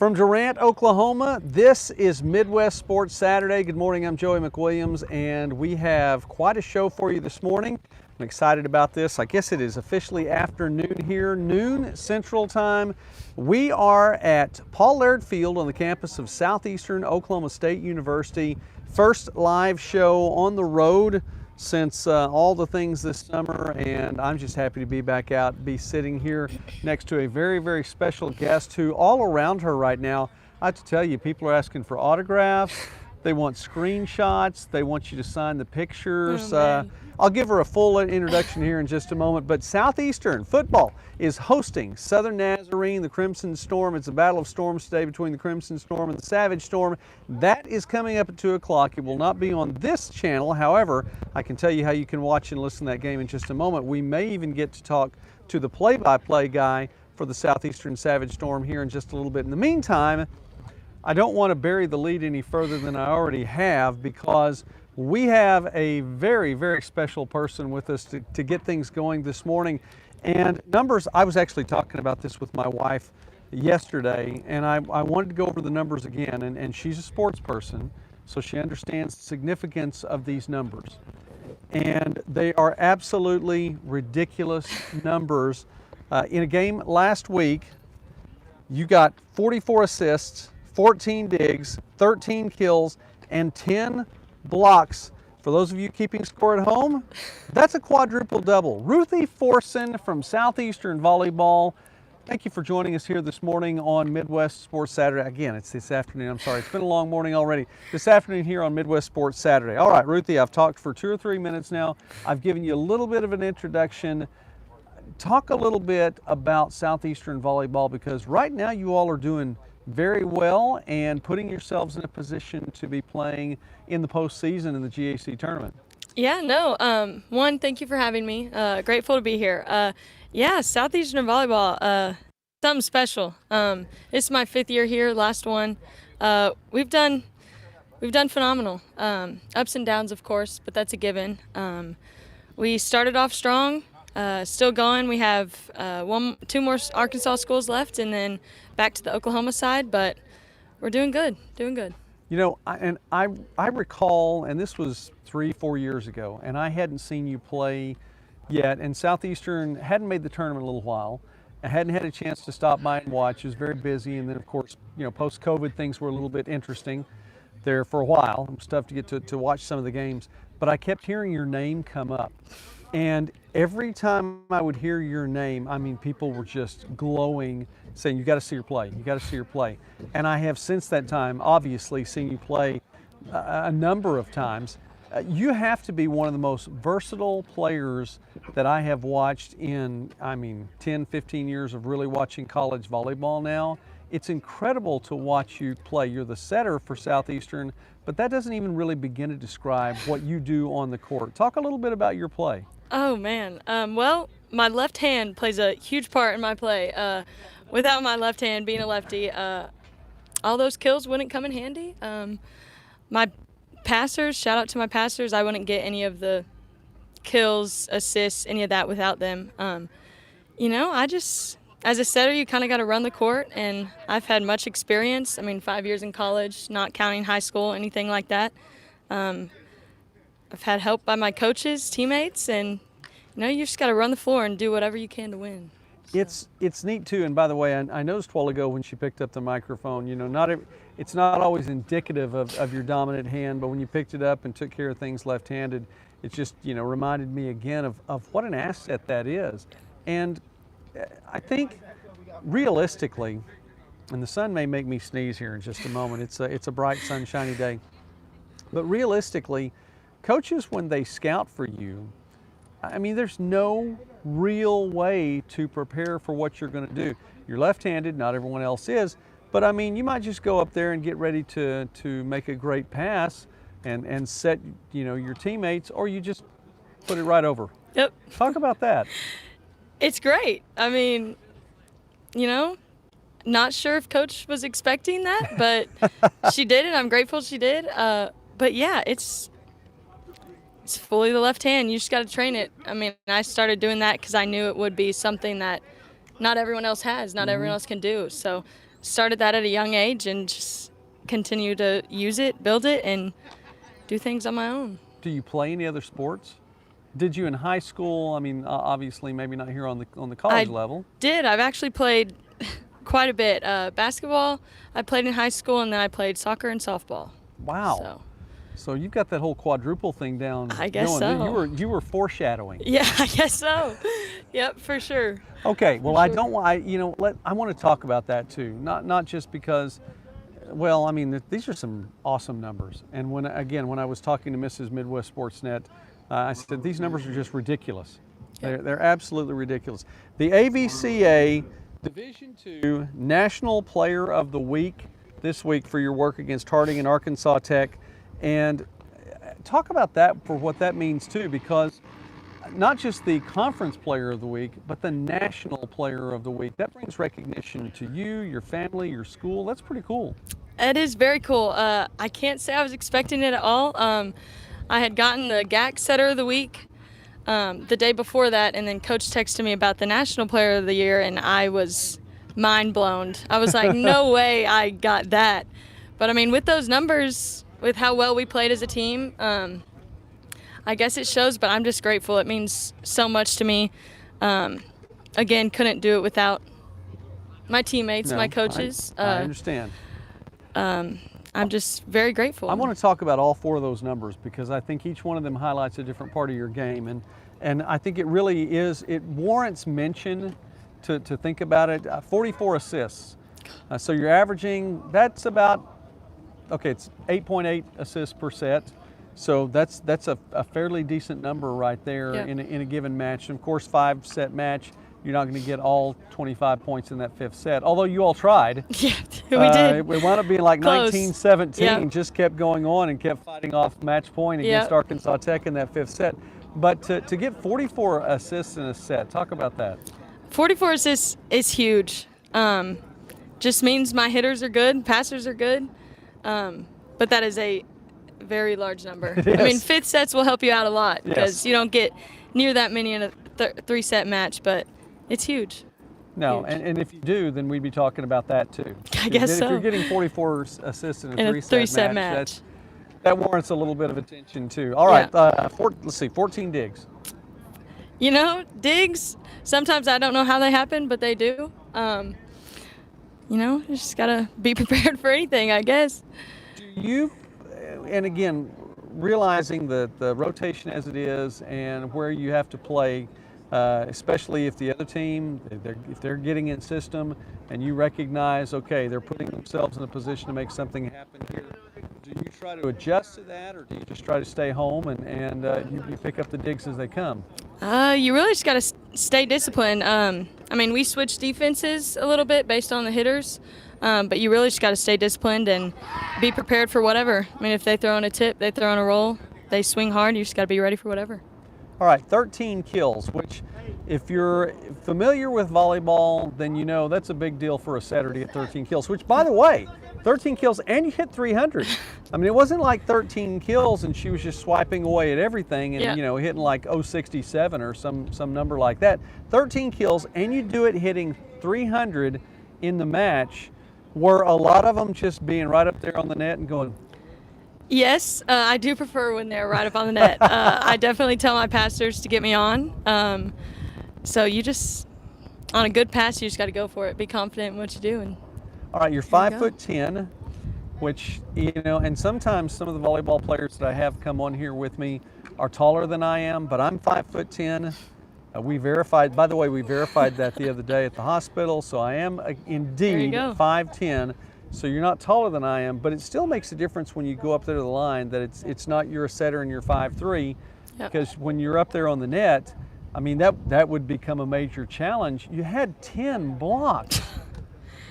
From Durant, Oklahoma, this is Midwest Sports Saturday. Good morning, I'm Joey McWilliams, and we have quite a show for you this morning. I'm excited about this. I guess it is officially afternoon here, noon Central Time. We are at Paul Laird Field on the campus of Southeastern Oklahoma State University. First live show on the road since all the things this summer, and I'm just happy to be back out, be sitting here next to a very, very special guest who all around her right now, I have to tell you, people are asking for autographs, they want screenshots, they want you to sign the pictures. I'll give her a full introduction here in just a moment, but Southeastern football is hosting Southern Nazarene, the Crimson Storm. It's a battle of storms today between the Crimson Storm and the Savage Storm. That is coming up at 2 o'clock. It will not be on this channel. However, I can tell you how you can watch and listen to that game in just a moment. We may even get to talk to the play-by-play guy for the Southeastern Savage Storm here in just a little bit. In the meantime, I don't want to bury the lead any further than I already have, because we have a very, very special person with us to get things going this morning. And numbers, I was actually talking about this with my wife yesterday, and I wanted to go over the numbers again, and she's a sports person, so she understands the significance of these numbers. And they are absolutely ridiculous numbers. In a game last week, you got 44 assists, 14 digs, 13 kills, and 10 blocks. For those of you keeping score at home, that's a quadruple double. Ruthie Forson from Southeastern Volleyball, thank you for joining us here this morning on Midwest Sports Saturday. Again, it's this afternoon, I'm sorry, it's been a long morning already. This afternoon here on Midwest Sports Saturday. All right, Ruthie, I've talked for 2 or 3 minutes now. I've given you a little bit of an introduction. Talk a little bit about Southeastern Volleyball, because right now you all are doing very well and putting yourselves in a position to be playing in the postseason in the GAC tournament. Yeah, no, one, thank you for having me. Grateful to be here. Yeah, Southeastern Volleyball, something special. It's my 5th year here, last one. We've done phenomenal. Ups and downs, of course, but that's a given. We started off strong, still going. We have 2 more Arkansas schools left, and then back to the Oklahoma side, but we're doing good, You know, I recall, and this was 3-4 years ago, and I hadn't seen you play yet, and Southeastern hadn't made the tournament in a little while. I hadn't had a chance to stop by and watch. It was very busy, and then of course, you know, post-COVID things were a little bit interesting there for a while. It was tough to get to watch some of the games, but I kept hearing your name come up. And every time I would hear your name, I mean, people were just glowing, saying, you got to see your play, you got to see your play. And I have since that time, obviously, seen you play a number of times. You have to be one of the most versatile players that I have watched in, 10, 15 years of really watching college volleyball now. It's incredible to watch you play. You're the setter for Southeastern, but that doesn't even really begin to describe what you do on the court. Talk a little bit about your play. Oh, man. Well, my left hand plays a huge part in my play. Without my left hand, being a lefty, all those kills wouldn't come in handy. My passers, shout out to my passers, I wouldn't get any of the kills, assists, any of that without them. You know, as a setter, you kind of got to run the court, and I've had much experience. 5 years in college, not counting high school, anything like that. I've had help by my coaches, teammates, and you know, you just got to run the floor and do whatever you can to win. So. It's neat too, and by the way, I noticed a while ago when she picked up the microphone, you know, it's not always indicative of your dominant hand, but when you picked it up and took care of things left-handed, it just, you know, reminded me again of what an asset that is. And I think realistically, and the sun may make me sneeze here in just a moment, it's a bright sunshiny day, but realistically, coaches, when they scout for you, there's no real way to prepare for what you're going to do. You're left-handed, not everyone else is, but you might just go up there and get ready to make a great pass and set, you know, your teammates, or you just put it right over. Yep. Talk about that. It's great. You know, not sure if Coach was expecting that, but she did, and I'm grateful she did. But yeah, it's fully the left hand. You just got to train it. I started doing that because I knew it would be something that not everyone else has, not everyone else can do. So started that at a young age and just continue to use it, build it, and do things on my own. Do you play any other sports? Did you in high school? I mean, obviously maybe not here on the college level. I've actually played quite a bit. Basketball, I played in high school, and then I played soccer and softball. Wow. So you've got that whole quadruple thing down. I guess going. so. You were foreshadowing. Yeah, I guess so. Yep, for sure. Okay. Well, I don't want. I want to talk about that too. Not just because. Well, I mean, these are some awesome numbers. And when I was talking to Mrs. Midwest Sportsnet, I said these numbers are just ridiculous. They're absolutely ridiculous. The AVCA Division II National Player of the Week this week for your work against Harding and Arkansas Tech. And talk about that for what that means too, because not just the conference player of the week, but the national player of the week. That brings recognition to you, your family, your school. That's pretty cool. It is very cool. I can't say I was expecting it at all. I had gotten the GAC Setter of the Week the day before that, and then Coach texted me about the National Player of the Year, and I was mind blown. I was like, no way I got that. But I mean, with those numbers, with how well we played as a team, I guess it shows, but I'm just grateful. It means so much to me. Again, couldn't do it without my teammates, my coaches. I understand. I'm just very grateful. I want to talk about all four of those numbers because I think each one of them highlights a different part of your game. And I think it really is, it warrants mention to think about it. 44 assists. So you're averaging, that's about, it's 8.8 assists per set. So that's a fairly decent number right there in a given match. And of course, 5-set match, you're not going to get all 25 points in that 5th set, although you all tried. Yeah, we did. It wound up being like 19-17, Yep. just kept going on and kept fighting off match point against Arkansas Tech in that 5th set. But to get 44 assists in a set, talk about that. 44 assists is huge. Just means my hitters are good, passers are good, but that is a very large number. Yes. I mean, 5th sets will help you out a lot because you don't get near that many in a 3-set match, but it's huge. No, huge. And if you do, then we'd be talking about that too. I guess so. If you're getting 44 assists in a 3-set match. That warrants a little bit of attention too. All right, let's see, 14 digs. You know, digs, sometimes I don't know how they happen, but they do. You just got to be prepared for anything, I guess. Do you, and again, realizing the rotation as it is and where you have to play, especially if the other team, if they're getting in system and you recognize, okay, they're putting themselves in a position to make something happen here, do you try to adjust to that or do you just try to stay home and you pick up the digs as they come? You really just got to stay disciplined. I mean, we switch defenses a little bit based on the hitters, but you really just got to stay disciplined and be prepared for whatever. I mean, if they throw in a tip, they throw in a roll, they swing hard, you just got to be ready for whatever. All right, 13 kills, which if you're familiar with volleyball, then you know that's a big deal for a setter to get 13 kills, which, by the way, 13 kills and you hit 300. I mean, it wasn't like 13 kills and she was just swiping away at everything and, hitting like 067 or some number like that. 13 kills and you do it hitting 300 in the match. Were a lot of them just being right up there on the net and going? Yes, I do prefer when they're right up on the net. I definitely tell my passers to get me on. So you just, on a good pass, you just got to go for it. Be confident in what you do. And all right, you're 5'10", which, and sometimes some of the volleyball players that I have come on here with me are taller than I am, but I'm 5'10". We verified that the other day at the hospital, so I am indeed 5'10". So you're not taller than I am, but it still makes a difference when you go up there to the line that it's not you're a setter and you're 5'3", because when you're up there on the net, I mean, that would become a major challenge. You had 10 blocks.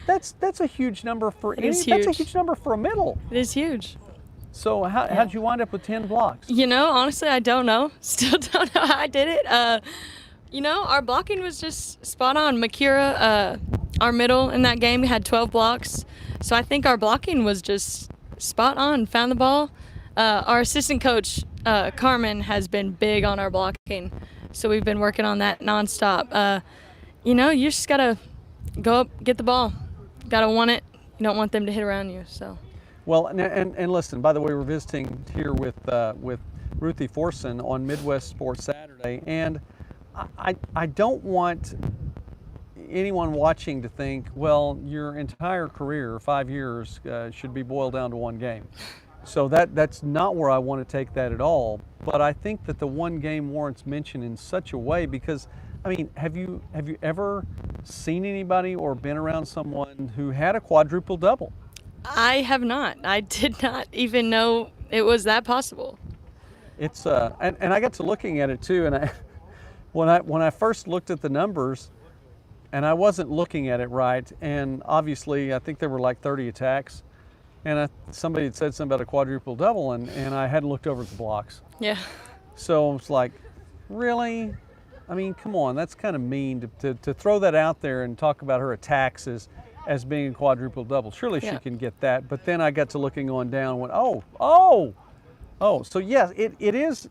That's a huge number for that's a huge number for a middle. It is huge. So how'd you wind up with 10 blocks? Honestly, I don't know. Still don't know how I did it. Our blocking was just spot on. Makira, our middle in that game, had 12 blocks. So I think our blocking was just spot on. Found the ball. Our assistant coach, Carmen, has been big on our blocking. So we've been working on that nonstop. You just got to go up, get the ball, gotta want it. You don't want them to hit around you. So. Well, and listen, by the way, we're visiting here with Ruthie Forson on Midwest Sports Saturday, and I don't want anyone watching to think, well, your entire career, 5 years, should be boiled down to one game. So that's not where I want to take that at all. But I think that the one game warrants mention in such a way because, I mean, have you ever seen anybody or been around someone who had a quadruple double? I have not. I did not even know it was that possible. It's and I got to looking at it too, and when I first looked at the numbers, and I wasn't looking at it right, and obviously I think there were like 30 attacks, and somebody had said something about a quadruple double, and I hadn't looked over at the blocks. Yeah. So it's like, really? I mean, come on, that's kind of mean to throw that out there and talk about her attacks as being a quadruple double. Surely she can get that. But then I got to looking on down and went, oh. So yes, it is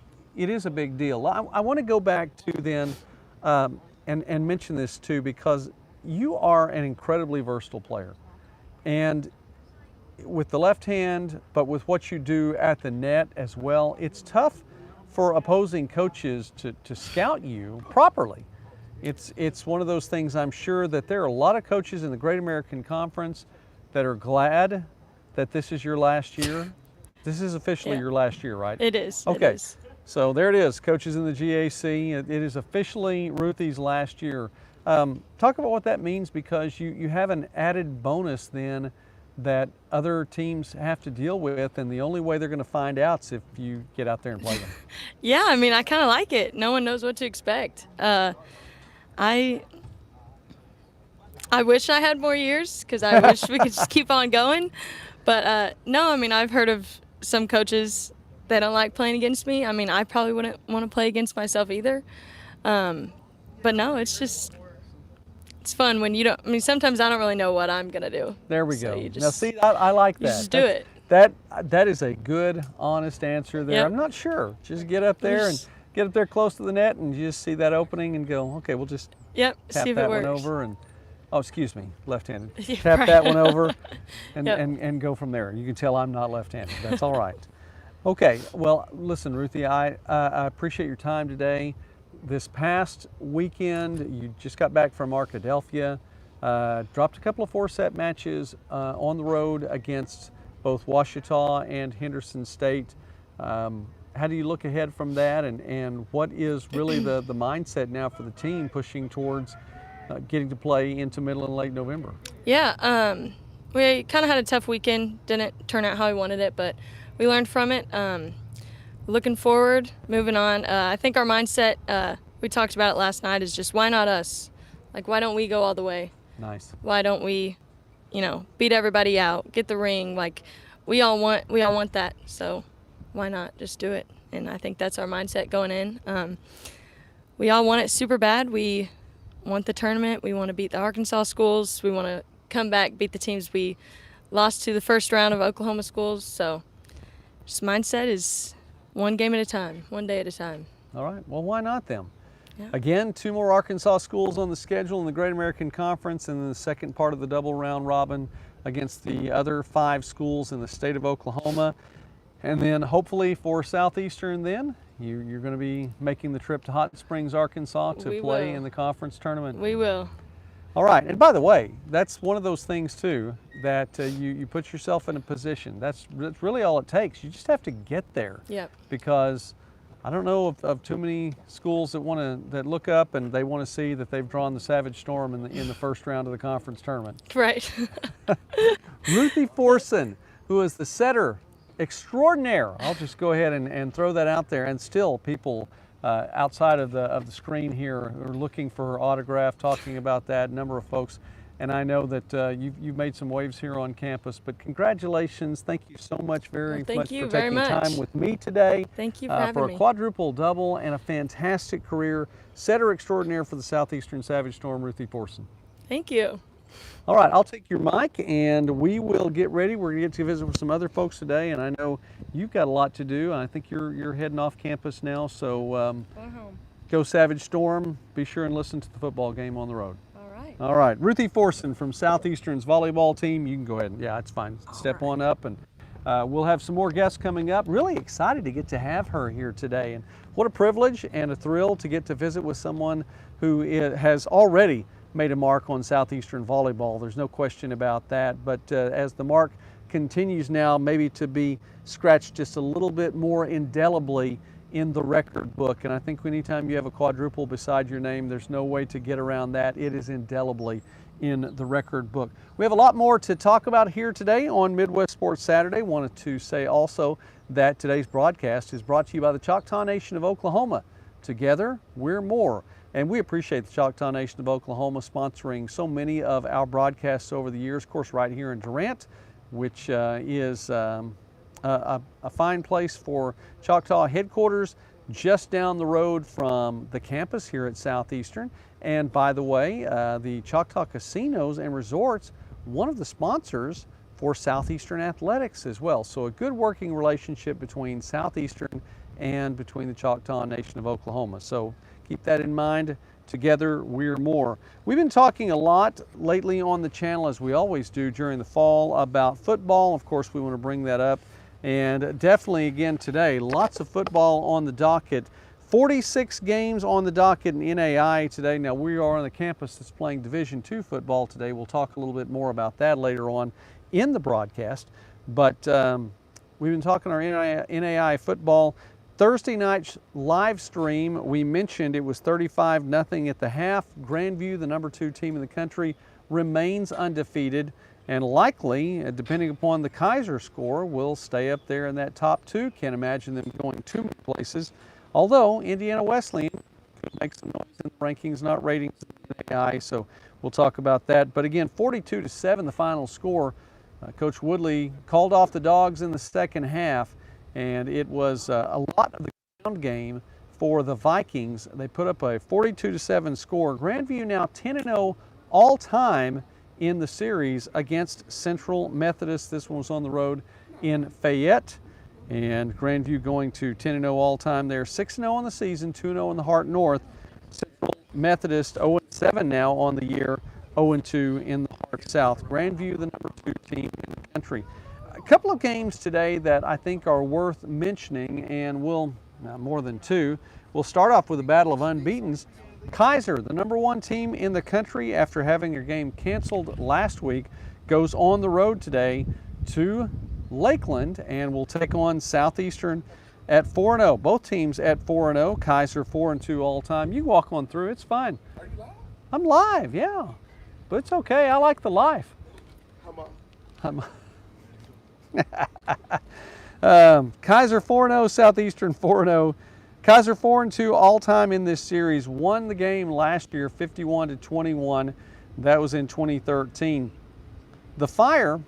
a big deal. I want to go back to then and mention this too, because you are an incredibly versatile player. And with the left hand, but with what you do at the net as well, it's tough for opposing coaches to scout you properly. It's one of those things. I'm sure that there are a lot of coaches in the Great American Conference that are glad that this is your last year. This is officially your last year, right? It is. Okay. It is. So there it is, coaches in the GAC. It is officially Ruthie's last year. Talk about what that means, because you have an added bonus then that other teams have to deal with, and the only way they're going to find out is if you get out there and play them. Yeah, I mean, I kind of like it. No one knows what to expect. I wish I had more years, because I wish we could just keep on going. But no, I mean, I've heard of some coaches that don't like playing against me. I mean, I probably wouldn't want to play against myself either. But no, it's fun when you don't. I mean, sometimes I don't really know what I'm gonna do. There we so go. You just, now, see, I like that. You just do it. That is a good, honest answer there. Yep. I'm not sure. Just get up there and get up there close to the net, and you just see that opening and go, okay, we'll just tap see if that it works. one over and. Oh, excuse me, left-handed. Yeah, Tap right. that one over and, Yep. and go from there. You can tell I'm not left-handed. That's all right. Okay, well, listen, Ruthie, I appreciate your time today. This past weekend, you just got back from Arkadelphia, dropped a couple of 4-set matches on the road against both Washita and Henderson State. How do you look ahead from that, and what is really the mindset now for the team pushing towards getting to play into middle and late November? Yeah, we kind of had a tough weekend. Didn't turn out how we wanted it, but we learned from it. Looking forward, moving on. I think our mindset, we talked about it last night, is just why not us? Like, why don't we go all the way? Nice. Why don't we, beat everybody out, get the ring? Like, we all want that. So why not just do it? And I think that's our mindset going in. We all want it super bad. We want the tournament. We want to beat the Arkansas schools. We want to come back, beat the teams we lost to the first round of Oklahoma schools. So just mindset is one game at a time, one day at a time. All right. Well, why not them? Yeah. Again, 2 more Arkansas schools on the schedule in the Great American Conference, and then the second part of the double round robin against the other 5 schools in the state of Oklahoma. And then hopefully for Southeastern then, you're going to be making the trip to Hot Springs, Arkansas to We play will. in the conference tournament. We will. All right. And by the way, that's one of those things too, that you put yourself in a position. That's really all it takes. You just have to get there. Yep. Because I don't know of too many schools that look up and they want to see that they've drawn the Savage Storm in the first round of the conference tournament. Right. Ruthie Forson, who is the setter extraordinaire. I'll just go ahead and throw that out there. And still, people outside of the screen here are looking for her autograph, talking about that. A number of folks, and I know that you've made some waves here on campus. But congratulations! Thank you so much, very Thank much you for very taking much. time with me today. Thank you for having for a me. quadruple double and a fantastic career. Setter extraordinaire for the Southeastern Savage Storm, Ruthie Forson. Thank you. All right, I'll take your mic and we will get ready. We're going to get to visit with some other folks today, and I know you've got a lot to do. I think you're heading off campus now, so Going home. go Savage Storm. Be sure and listen to the football game on the road. All right. All right, Ruthie Forson from Southeastern's volleyball team. You can go ahead. Yeah, it's fine. Step on up, and we'll have some more guests coming up. Really excited to get to have her here today. And what a privilege and a thrill to get to visit with someone who has already made a mark on Southeastern volleyball. There's no question about that. But as the mark continues now maybe to be scratched just a little bit more indelibly in the record book, and I think anytime you have a quadruple beside your name, there's no way to get around that. It is indelibly in the record book. We have a lot more to talk about here today on Midwest Sports Saturday. Wanted to say also that today's broadcast is brought to you by the Choctaw Nation of Oklahoma. Together, we're more. And we appreciate the Choctaw Nation of Oklahoma sponsoring so many of our broadcasts over the years. Of course, right here in Durant, which is a fine place for Choctaw headquarters, just down the road from the campus here at Southeastern. And by the way, the Choctaw Casinos and Resorts, one of the sponsors for Southeastern Athletics as well. So a good working relationship between Southeastern and between the Choctaw Nation of Oklahoma. So keep that in mind. Together, we're more. We've been talking a lot lately on the channel, as we always do during the fall, about football. Of course, we want to bring that up. And definitely again today, lots of football on the docket. 46 games on the docket in NAI today. Now we are on the campus that's playing Division II football today. We'll talk a little bit more about that later on in the broadcast. But we've been talking our NAI football. Thursday night's live stream, we mentioned it was 35-0 at the half. Grandview, the number 2 team in the country, remains undefeated. And likely, depending upon the Kaiser score, will stay up there in that top 2. Can't imagine them going too many places. Although Indiana Wesleyan could make some noise in the rankings, not ratings in AI, so we'll talk about that. But again, 42-7 the final score. Coach Woodley called off the Dogs in the second half, and it was a lot of the ground game for the Vikings. They put up a 42-7 score. Grandview now 10-0 all time in the series against Central Methodist. This one was on the road in Fayette, and Grandview going to 10-0 all time there. 6-0 on the season, 2-0 in the Heart North. Central Methodist 0-7 now on the year, 0-2 in the Heart South. Grandview, the number 2 team in the country. A couple of games today that I think are worth mentioning, and we'll, more than 2. We'll start off with a battle of unbeatens. Kaiser, the number 1 team in the country after having their game canceled last week, goes on the road today to Lakeland and will take on Southeastern at 4-0. Both teams at 4-0. Kaiser 4-2 all time. You walk on through, it's fine. Are you live? I'm live, yeah. But it's okay, I like the life. Come on. Kaiser 4-0, Southeastern 4-0. Kaiser 4-2 all time in this series. Won the game last year 51-21. That was in 2013. The Fire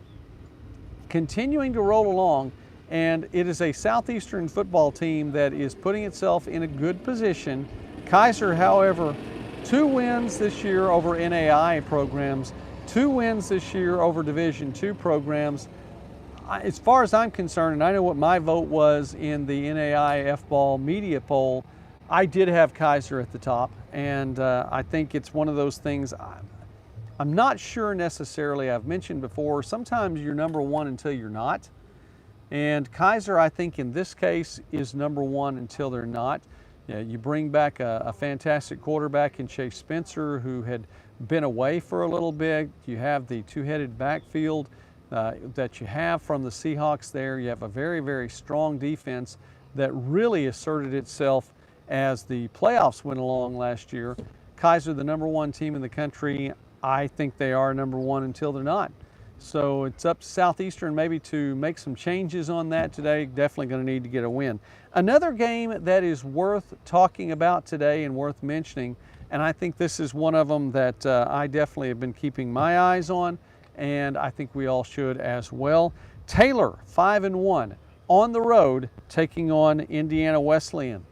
continuing to roll along, and it is a Southeastern football team that is putting itself in a good position. Kaiser, however, 2 wins this year over NAI programs, 2 wins this year over Division II programs. As far as I'm concerned, and I know what my vote was in the NAI F-ball media poll, I did have Kaiser at the top, and I think it's one of those things. I'm not sure necessarily. I've mentioned before, sometimes you're number 1 until you're not. And Kaiser, I think in this case, is number 1 until they're not. You bring back a fantastic quarterback in Chase Spencer, who had been away for a little bit. You have the 2-headed backfield that you have from the Seahawks there. You have a very, very strong defense that really asserted itself as the playoffs went along last year. Kaiser, the number 1 team in the country, I think they are number 1 until they're not. So it's up to Southeastern maybe to make some changes on that today. Definitely going to need to get a win. Another game that is worth talking about today and worth mentioning, and I think this is one of them that I definitely have been keeping my eyes on, and I think we all should as well. Taylor, 5-1 on the road, taking on Indiana Wesleyan,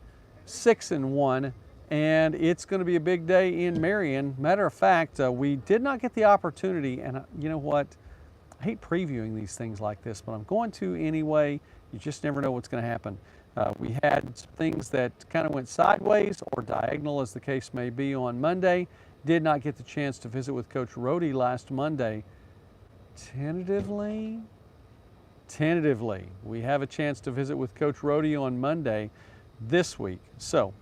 6-1, and it's going to be a big day in Marion. Matter of fact, we did not get the opportunity, and you know what? I hate previewing these things like this, but I'm going to anyway. You just never know what's going to happen. We had things that kind of went sideways or diagonal, as the case may be, on Monday, did not get the chance to visit with Coach Rohde last Monday. Tentatively, we have a chance to visit with Coach Rohde on Monday this week. So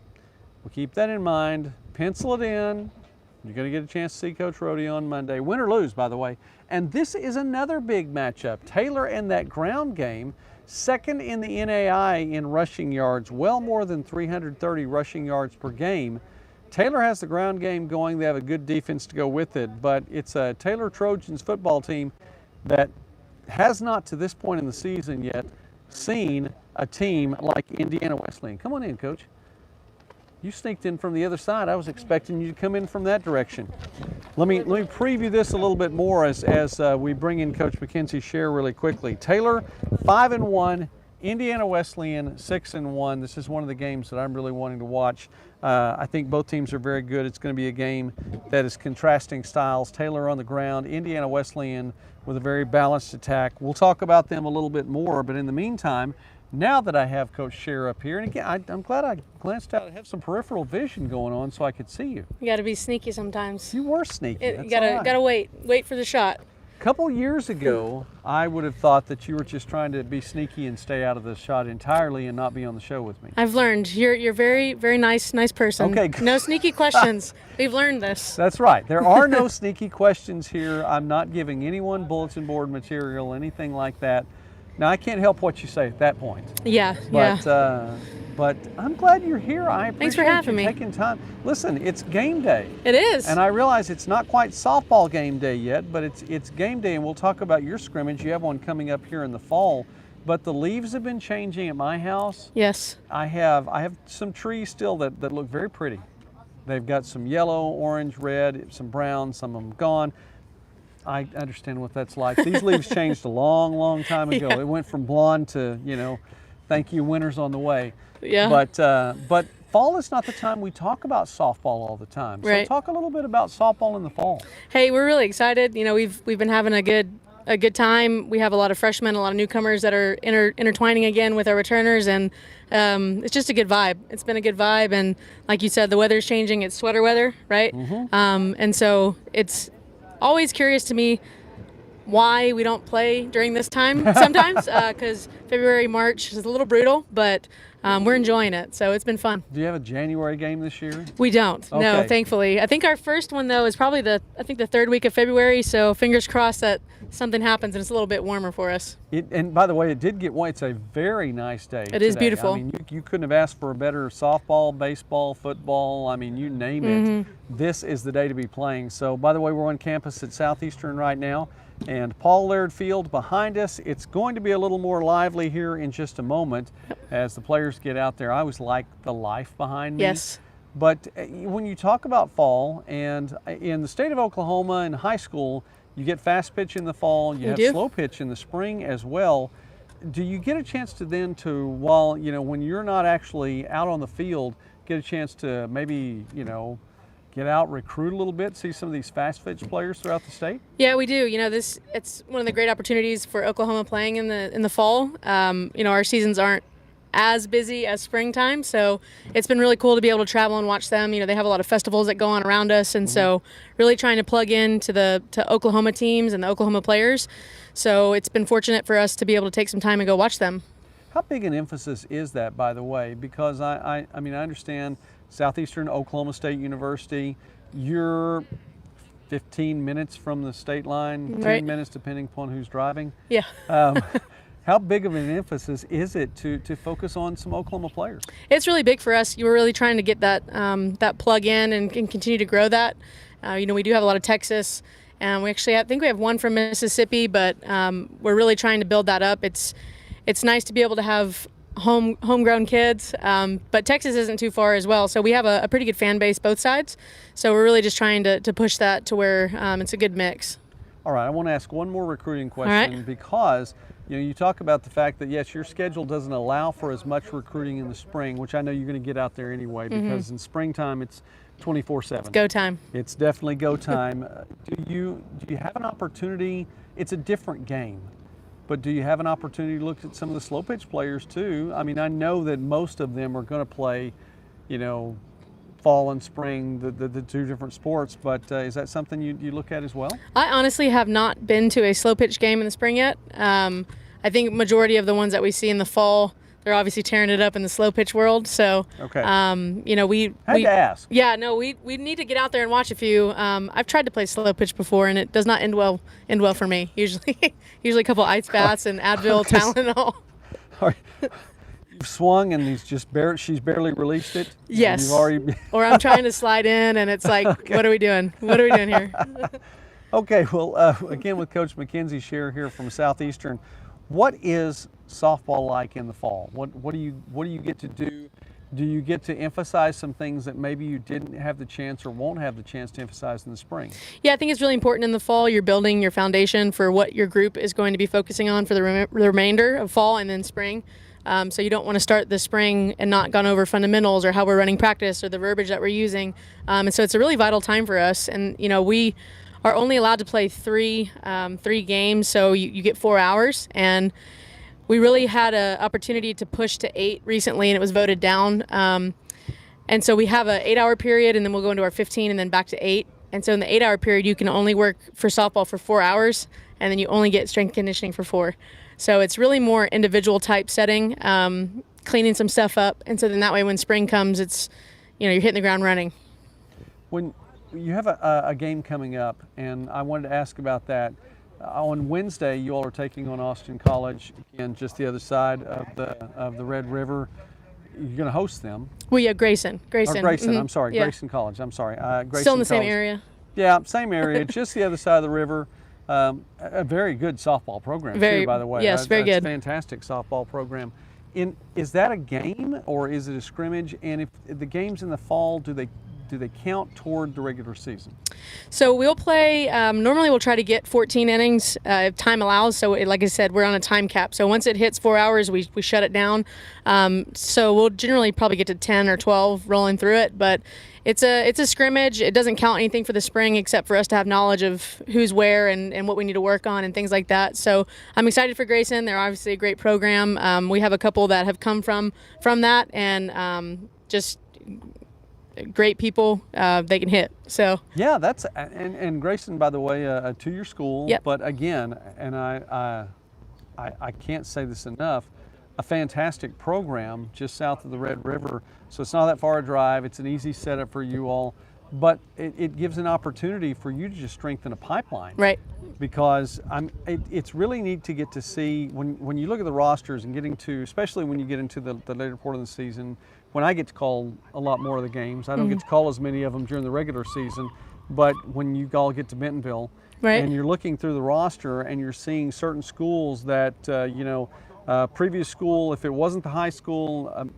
we'll keep that in mind. Pencil it in. You're going to get a chance to see Coach Rohde on Monday, win or lose, by the way. And this is another big matchup. Taylor and that ground game, second in the NAI in rushing yards, well more than 330 rushing yards per game. Taylor has the ground game going. They have a good defense to go with it, but it's a Taylor Trojans football team that has not, to this point in the season yet, seen a team like Indiana Wesleyan. Come on in, Coach. You sneaked in from the other side. I was expecting you to come in from that direction. Let me preview this a little bit more as we bring in Coach Mackenzie Scher really quickly. Taylor 5-1, Indiana Wesleyan 6-1. This is one of the games that I'm really wanting to watch. I think both teams are very good. It's going to be a game that is contrasting styles. Taylor on the ground, Indiana Wesleyan with a very balanced attack. We'll talk about them a little bit more, but in the meantime, now that I have Coach Scher up here, and again, I'm glad I glanced out. I have some peripheral vision going on so I could see you. You got to be sneaky sometimes. You were sneaky. You gotta wait for the shot. A couple years ago, I would have thought that you were just trying to be sneaky and stay out of the shot entirely and not be on the show with me. I've learned. You're very, very nice person. Okay. No sneaky questions. We've learned this. That's right. There are no sneaky questions here. I'm not giving anyone bulletin board material, anything like that. Now, I can't help what you say at that point. Yeah. But I'm glad you're here. I appreciate Thanks for having you me. taking time. Listen, it's game day. It is. And I realize it's not quite softball game day yet, but it's game day, and we'll talk about your scrimmage. You have one coming up here in the fall. But the leaves have been changing at my house. Yes. I have some trees still that look very pretty. They've got some yellow, orange, red, some brown, some of them gone. I understand what that's like. These leaves changed a long time ago. Yeah. It went from blonde to, thank you, winter's on the way. Yeah. But fall is not the time we talk about softball all the time. So Right. talk a little bit about softball in the fall. Hey, we're really excited. We've been having a good time. We have a lot of freshmen, a lot of newcomers that are intertwining again with our returners, and it's just a good vibe. It's been a good vibe, and like you said, the weather's changing. It's sweater weather, right? Mm-hmm. And so it's always curious to me why we don't play during this time sometimes, because February, March is a little brutal, but we're enjoying it, so it's been fun. Do you have a January game this year? We don't, no, Okay. thankfully. I think our first one, though, is probably the third week of February, so fingers crossed that something happens and it's a little bit warmer for us. And by the way, it did get warm. It's a very nice day. It is today. beautiful. I mean, you couldn't have asked for a better softball, baseball, football. I mean, you name it. Mm-hmm. This is the day to be playing. So, by the way, we're on campus at Southeastern right now, and Paul Laird Field behind us. It's going to be a little more lively here in just a moment as the players get out there. I always like the life behind me. Yes. But when you talk about fall, and in the state of Oklahoma in high school, you get fast pitch in the fall, you have do. slow pitch in the spring as well. Do you get a chance to then while, when you're not actually out on the field, get a chance to maybe, get out, recruit a little bit, see some of these fast pitch players throughout the state? Yeah, we do. It's one of the great opportunities for Oklahoma playing in the fall. Our seasons aren't as busy as springtime, so it's been really cool to be able to travel and watch them. They have a lot of festivals that go on around us, and so really trying to plug in to Oklahoma teams and the Oklahoma players. So it's been fortunate for us to be able to take some time and go watch them. How big an emphasis is that, by the way? Because I understand Southeastern Oklahoma State University, you're 15 minutes from the state line, 10 Right. minutes depending upon who's driving. Yeah. How big of an emphasis is it to focus on some Oklahoma players? It's really big for us. You were really trying to get that plug in and continue to grow that. We do have a lot of Texas, and I think we have one from Mississippi, but we're really trying to build that up. It's nice to be able to have homegrown kids, but Texas isn't too far as well. So we have a pretty good fan base both sides. So we're really just trying to push that to where it's a good mix. All right, I want to ask one more recruiting question right. because you talk about the fact that yes, your schedule doesn't allow for as much recruiting in the spring, which I know you're going to get out there anyway because in springtime it's 24/7. Go time. It's definitely go time. Do you have an opportunity? It's a different game, but do you have an opportunity to look at some of the slow pitch players too? I mean, I know that most of them are going to play, fall and spring, the two different sports, but is that something you look at as well? I honestly have not been to a slow pitch game in the spring yet. I think majority of the ones that we see in the fall, they're obviously tearing it up in the slow pitch world. So, Okay. we Had to ask. Yeah, no, we need to get out there and watch a few. I've tried to play slow pitch before, and it does not end well for me. Usually a couple ice baths and Advil, Tylenol. All right. You've swung and she's barely released it. Yes. You've already. Or I'm trying to slide in, and it's like, Okay. What are we doing? What are we doing here? Okay. Well, again with Coach Mackenzie Scheer here from Southeastern, what is softball like in the fall? What do you get to do? Do you get to emphasize some things that maybe you didn't have the chance or won't have the chance to emphasize in the spring? Yeah, I think it's really important in the fall. You're building your foundation for what your group is going to be focusing on for the remainder of fall and then spring. So you don't want to start the spring and not gone over fundamentals or how we're running practice or the verbiage that we're using. And so it's a really vital time for us. And, we are only allowed to play three games, so you get 4 hours. And we really had an opportunity to push to 8 recently, and it was voted down. And so we have an 8-hour period, and then we'll go into our 15 and then back to 8. And so in the 8-hour period, you can only work for softball for 4 hours, and then you only get strength conditioning for 4. So it's really more individual type setting, cleaning some stuff up. And so then that way when spring comes, it's, you're hitting the ground running. When you have a game coming up, and I wanted to ask about that. On Wednesday, you all are taking on Austin College, again, just the other side of the Red River. You're going to host them. Well, yeah, Grayson. Or Grayson, Mm-hmm. I'm sorry, Yeah. Grayson College, I'm sorry. Grayson Still in the same College. area. Yeah, same area, just the other side of the river. A very good softball program too, by the way. Yes, very That's good. a fantastic softball program. Is that a game or is it a scrimmage? And if the games in the fall, do they count toward the regular season? So we'll play, normally we'll try to get 14 innings if time allows. So like I said, we're on a time cap. So once it hits 4 hours, we shut it down. So we'll generally probably get to 10 or 12 rolling through it. But it's a scrimmage. It doesn't count anything for the spring except for us to have knowledge of who's where and what we need to work on and things like that. So I'm excited for Grayson. They're obviously a great program. We have a couple that have come from that and just great people. They can hit. So Yeah, that's and Grayson, by the way, a 2-year school. Yep. But again, and I can't say this enough, a fantastic program just south of the Red River. So it's not that far a drive. It's an easy setup for you all, but it gives an opportunity for you to just strengthen a pipeline. right. Because it's really neat to get to see when you look at the rosters and getting to, especially when you get into the later part of the season, when I get to call a lot more of the games. I don't get to call as many of them during the regular season, but when you all get to Bentonville, Right. and you're looking through the roster and you're seeing certain schools that, previous school, if it wasn't the high school,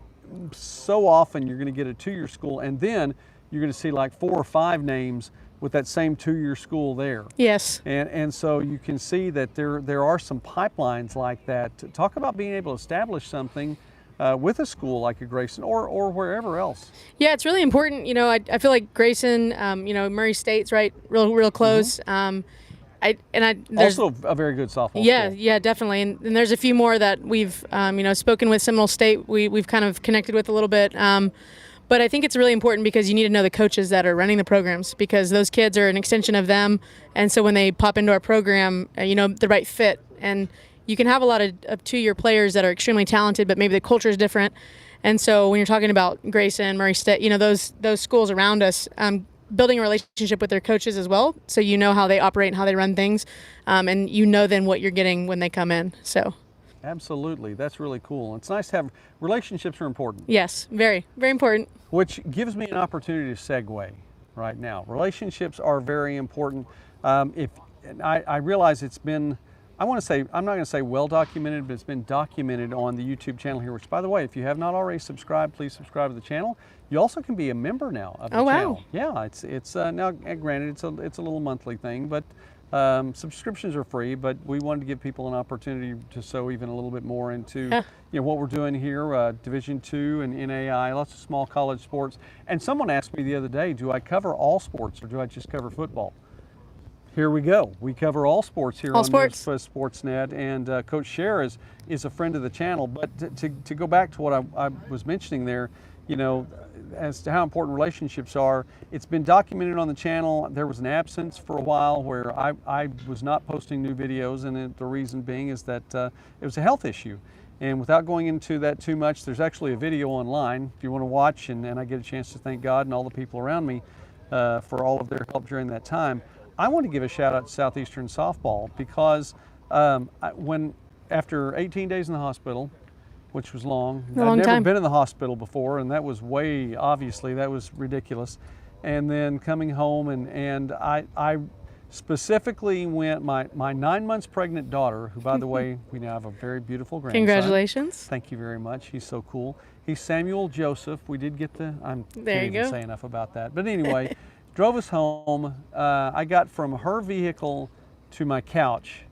so often you're going to get a 2-year school, and then you're going to see like 4 or 5 names with that same 2-year school there. Yes. And so you can see that there are some pipelines like that. Talk about being able to establish something with a school like a Grayson or wherever else. Yeah, it's really important. I feel like Grayson, Murray State's right, real close. There's Also a very good softball yeah, school. yeah, definitely. And there's a few more that we've, spoken with. Seminole State, we've kind of connected with a little bit. But I think it's really important because you need to know the coaches that are running the programs because those kids are an extension of them. And so when they pop into our program, the right fit. And you can have a lot of 2-year players that are extremely talented, but maybe the culture is different. And so when you're talking about Grayson, Murray State, those schools around us, building a relationship with their coaches as well, so you know how they operate and how they run things, and then what you're getting when they come in. So. Absolutely, that's really cool. It's nice to have relationships are important. Yes, very, very important. Which gives me an opportunity to segue right now. Relationships are very important. I realize it's been, I'm not going to say well documented, but it's been documented on the YouTube channel here, which by the way, if you have not already subscribed, please subscribe to the channel. You also can be a member now of the channel. Yeah, it's now granted it's a little monthly thing, but subscriptions are free, but we wanted to give people an opportunity to sow even a little bit more into what we're doing here, Division II and NAI, lots of small college sports. And someone asked me the other day, do I cover all sports or do I just cover football? Here we go. We cover all sports here on Sportsnet, and Coach Scheer is a friend of the channel. But to go back to what I was mentioning there, you know, as to how important relationships are. It's been documented on the channel. There was an absence for a while where I was not posting new videos, and the reason being is that it was a health issue. And without going into that too much, there's actually a video online if you want to watch, and I get a chance to thank God and all the people around me for all of their help during that time. I want to give a shout out to Southeastern Softball because after 18 days in the hospital, which was long. I'd never been in the hospital before, and that was obviously that was ridiculous. And then coming home, and I specifically went, my 9 months pregnant daughter, who by the way, we now have a very beautiful grandson. Congratulations. Thank you very much. He's so cool. He's Samuel Joseph. We did get can't even say enough about that. But anyway, drove us home. I got from her vehicle to my couch,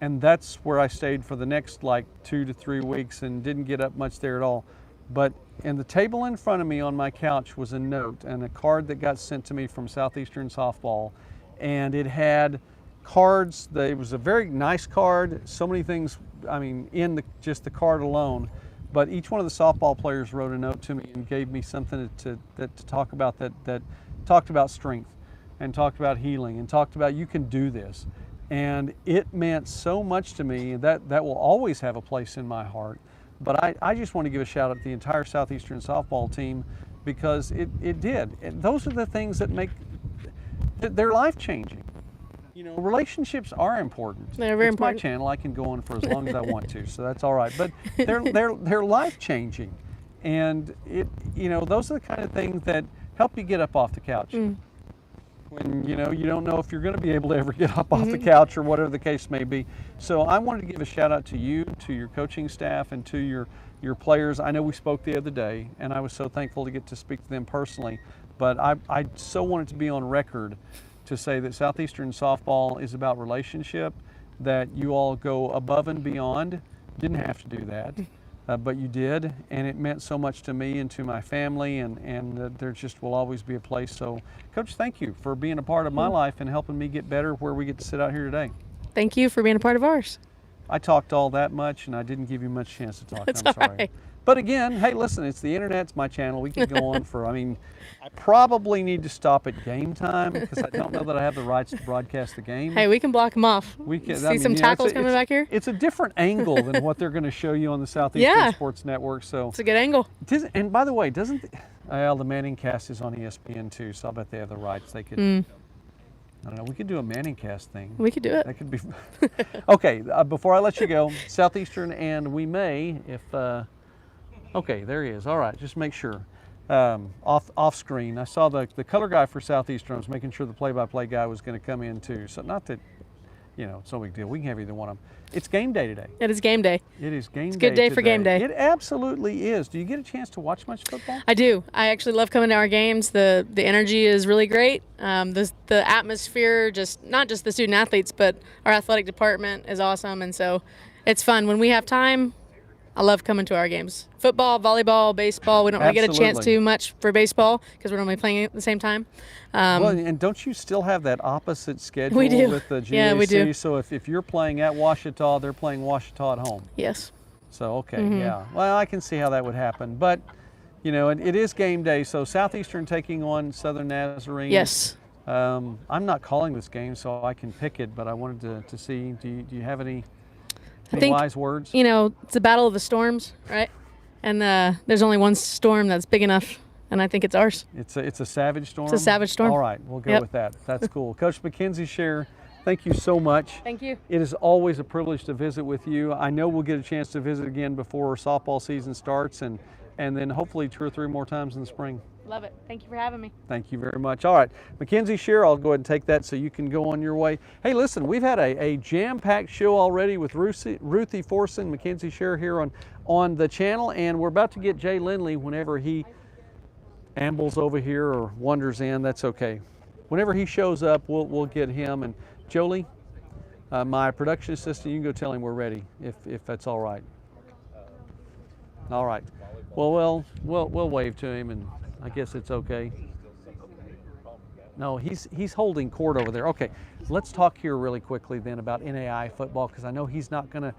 and that's where I stayed for the next like 2 to 3 weeks and didn't get up much there at all. But in the table in front of me on my couch was a note and a card that got sent to me from Southeastern Softball. And it had cards. It was a very nice card. So many things, I mean, in just the card alone. But each one of the softball players wrote a note to me and gave me something to talk about that talked about strength and talked about healing and talked about you can do this. And it meant so much to me that will always have a place in my heart. But I just want to give a shout out to the entire Southeastern softball team because it did. And those are the things that make, they're life changing. You know, relationships are important. They're very important. It's my channel. I can go on for as long as I want to, so that's all right. But they're life changing. And those are the kind of things that help you get up off the couch. When you don't know if you're going to be able to ever get up off the couch or whatever the case may be. So I wanted to give a shout out to you, to your coaching staff, and to your players. I know we spoke the other day, and I was so thankful to get to speak to them personally. But I so wanted to be on record to say that Southeastern Softball is about relationship, that you all go above and beyond. Didn't have to do that. But you did, and it meant so much to me and to my family, and there just will always be a place. So, Coach, thank you for being a part of my life and helping me get better where we get to sit out here today. Thank you for being a part of ours. I talked all that much, and I didn't give you much chance to talk. That's I'm sorry. all right. But again, hey, listen, it's the internet, it's my channel. We can go on I probably need to stop at game time because I don't know that I have the rights to broadcast the game. Hey, we can block them off. We can see some tackles coming back here. It's a different angle than what they're going to show you on the Southeastern Sports Network. So it's a good angle. And by the way, the Manning cast is on ESPN too, so I bet they have the rights. They could. I don't know. We could do a Manning cast thing. We could do it. That could be. Okay. Before I let you go, Southeastern, and we may, if. Okay, there he is. All right, just make sure. Off screen, I saw the color guy for Southeastern. I was making sure the play-by-play guy was going to come in too. So not that, it's no big deal. We can have either one of them. It's game day today. It is game day. It is game day. It's a good day for game day. It absolutely is. Do you get a chance to watch much football? I do. I actually love coming to our games. The energy is really great. The atmosphere, not just the student athletes, but our athletic department is awesome, and so it's fun when we have time. I love coming to our games. Football, volleyball, baseball. We don't really get a chance to much for baseball because we're normally playing at the same time. Well, and don't you still have that opposite schedule we do. with the GAC? Yeah, we do. So if you're playing at Ouachita, they're playing Ouachita at home. Yes. So, okay, yeah. Well, I can see how that would happen. But, it is game day. So Southeastern taking on Southern Nazarene. Yes. I'm not calling this game, so I can pick it, but I wanted to see, do you have any wise words? It's a battle of the storms, right? And there's only one storm that's big enough, and I think it's ours. It's a savage storm? It's a savage storm. All right, we'll go with that. That's cool. Coach Mackenzie Scher, thank you so much. Thank you. It is always a privilege to visit with you. I know we'll get a chance to visit again before softball season starts, and then hopefully 2 or 3 more times in the spring. Love it. Thank you for having me. Thank you very much. All right, Mackenzie Scher, I'll go ahead and take that so you can go on your way. Hey, listen, we've had a jam-packed show already with Ruthie Forson, Mackenzie Scher here on the channel, and we're about to get Jay Lindley whenever he ambles over here or wanders in. That's okay. Whenever he shows up, we'll get him. And Jolie, my production assistant, you can go tell him we're ready if that's all right. All right. Well, we'll wave to him, and I guess it's okay. No, he's holding court over there. Okay, let's talk here really quickly then about NAI football because I know he's not gonna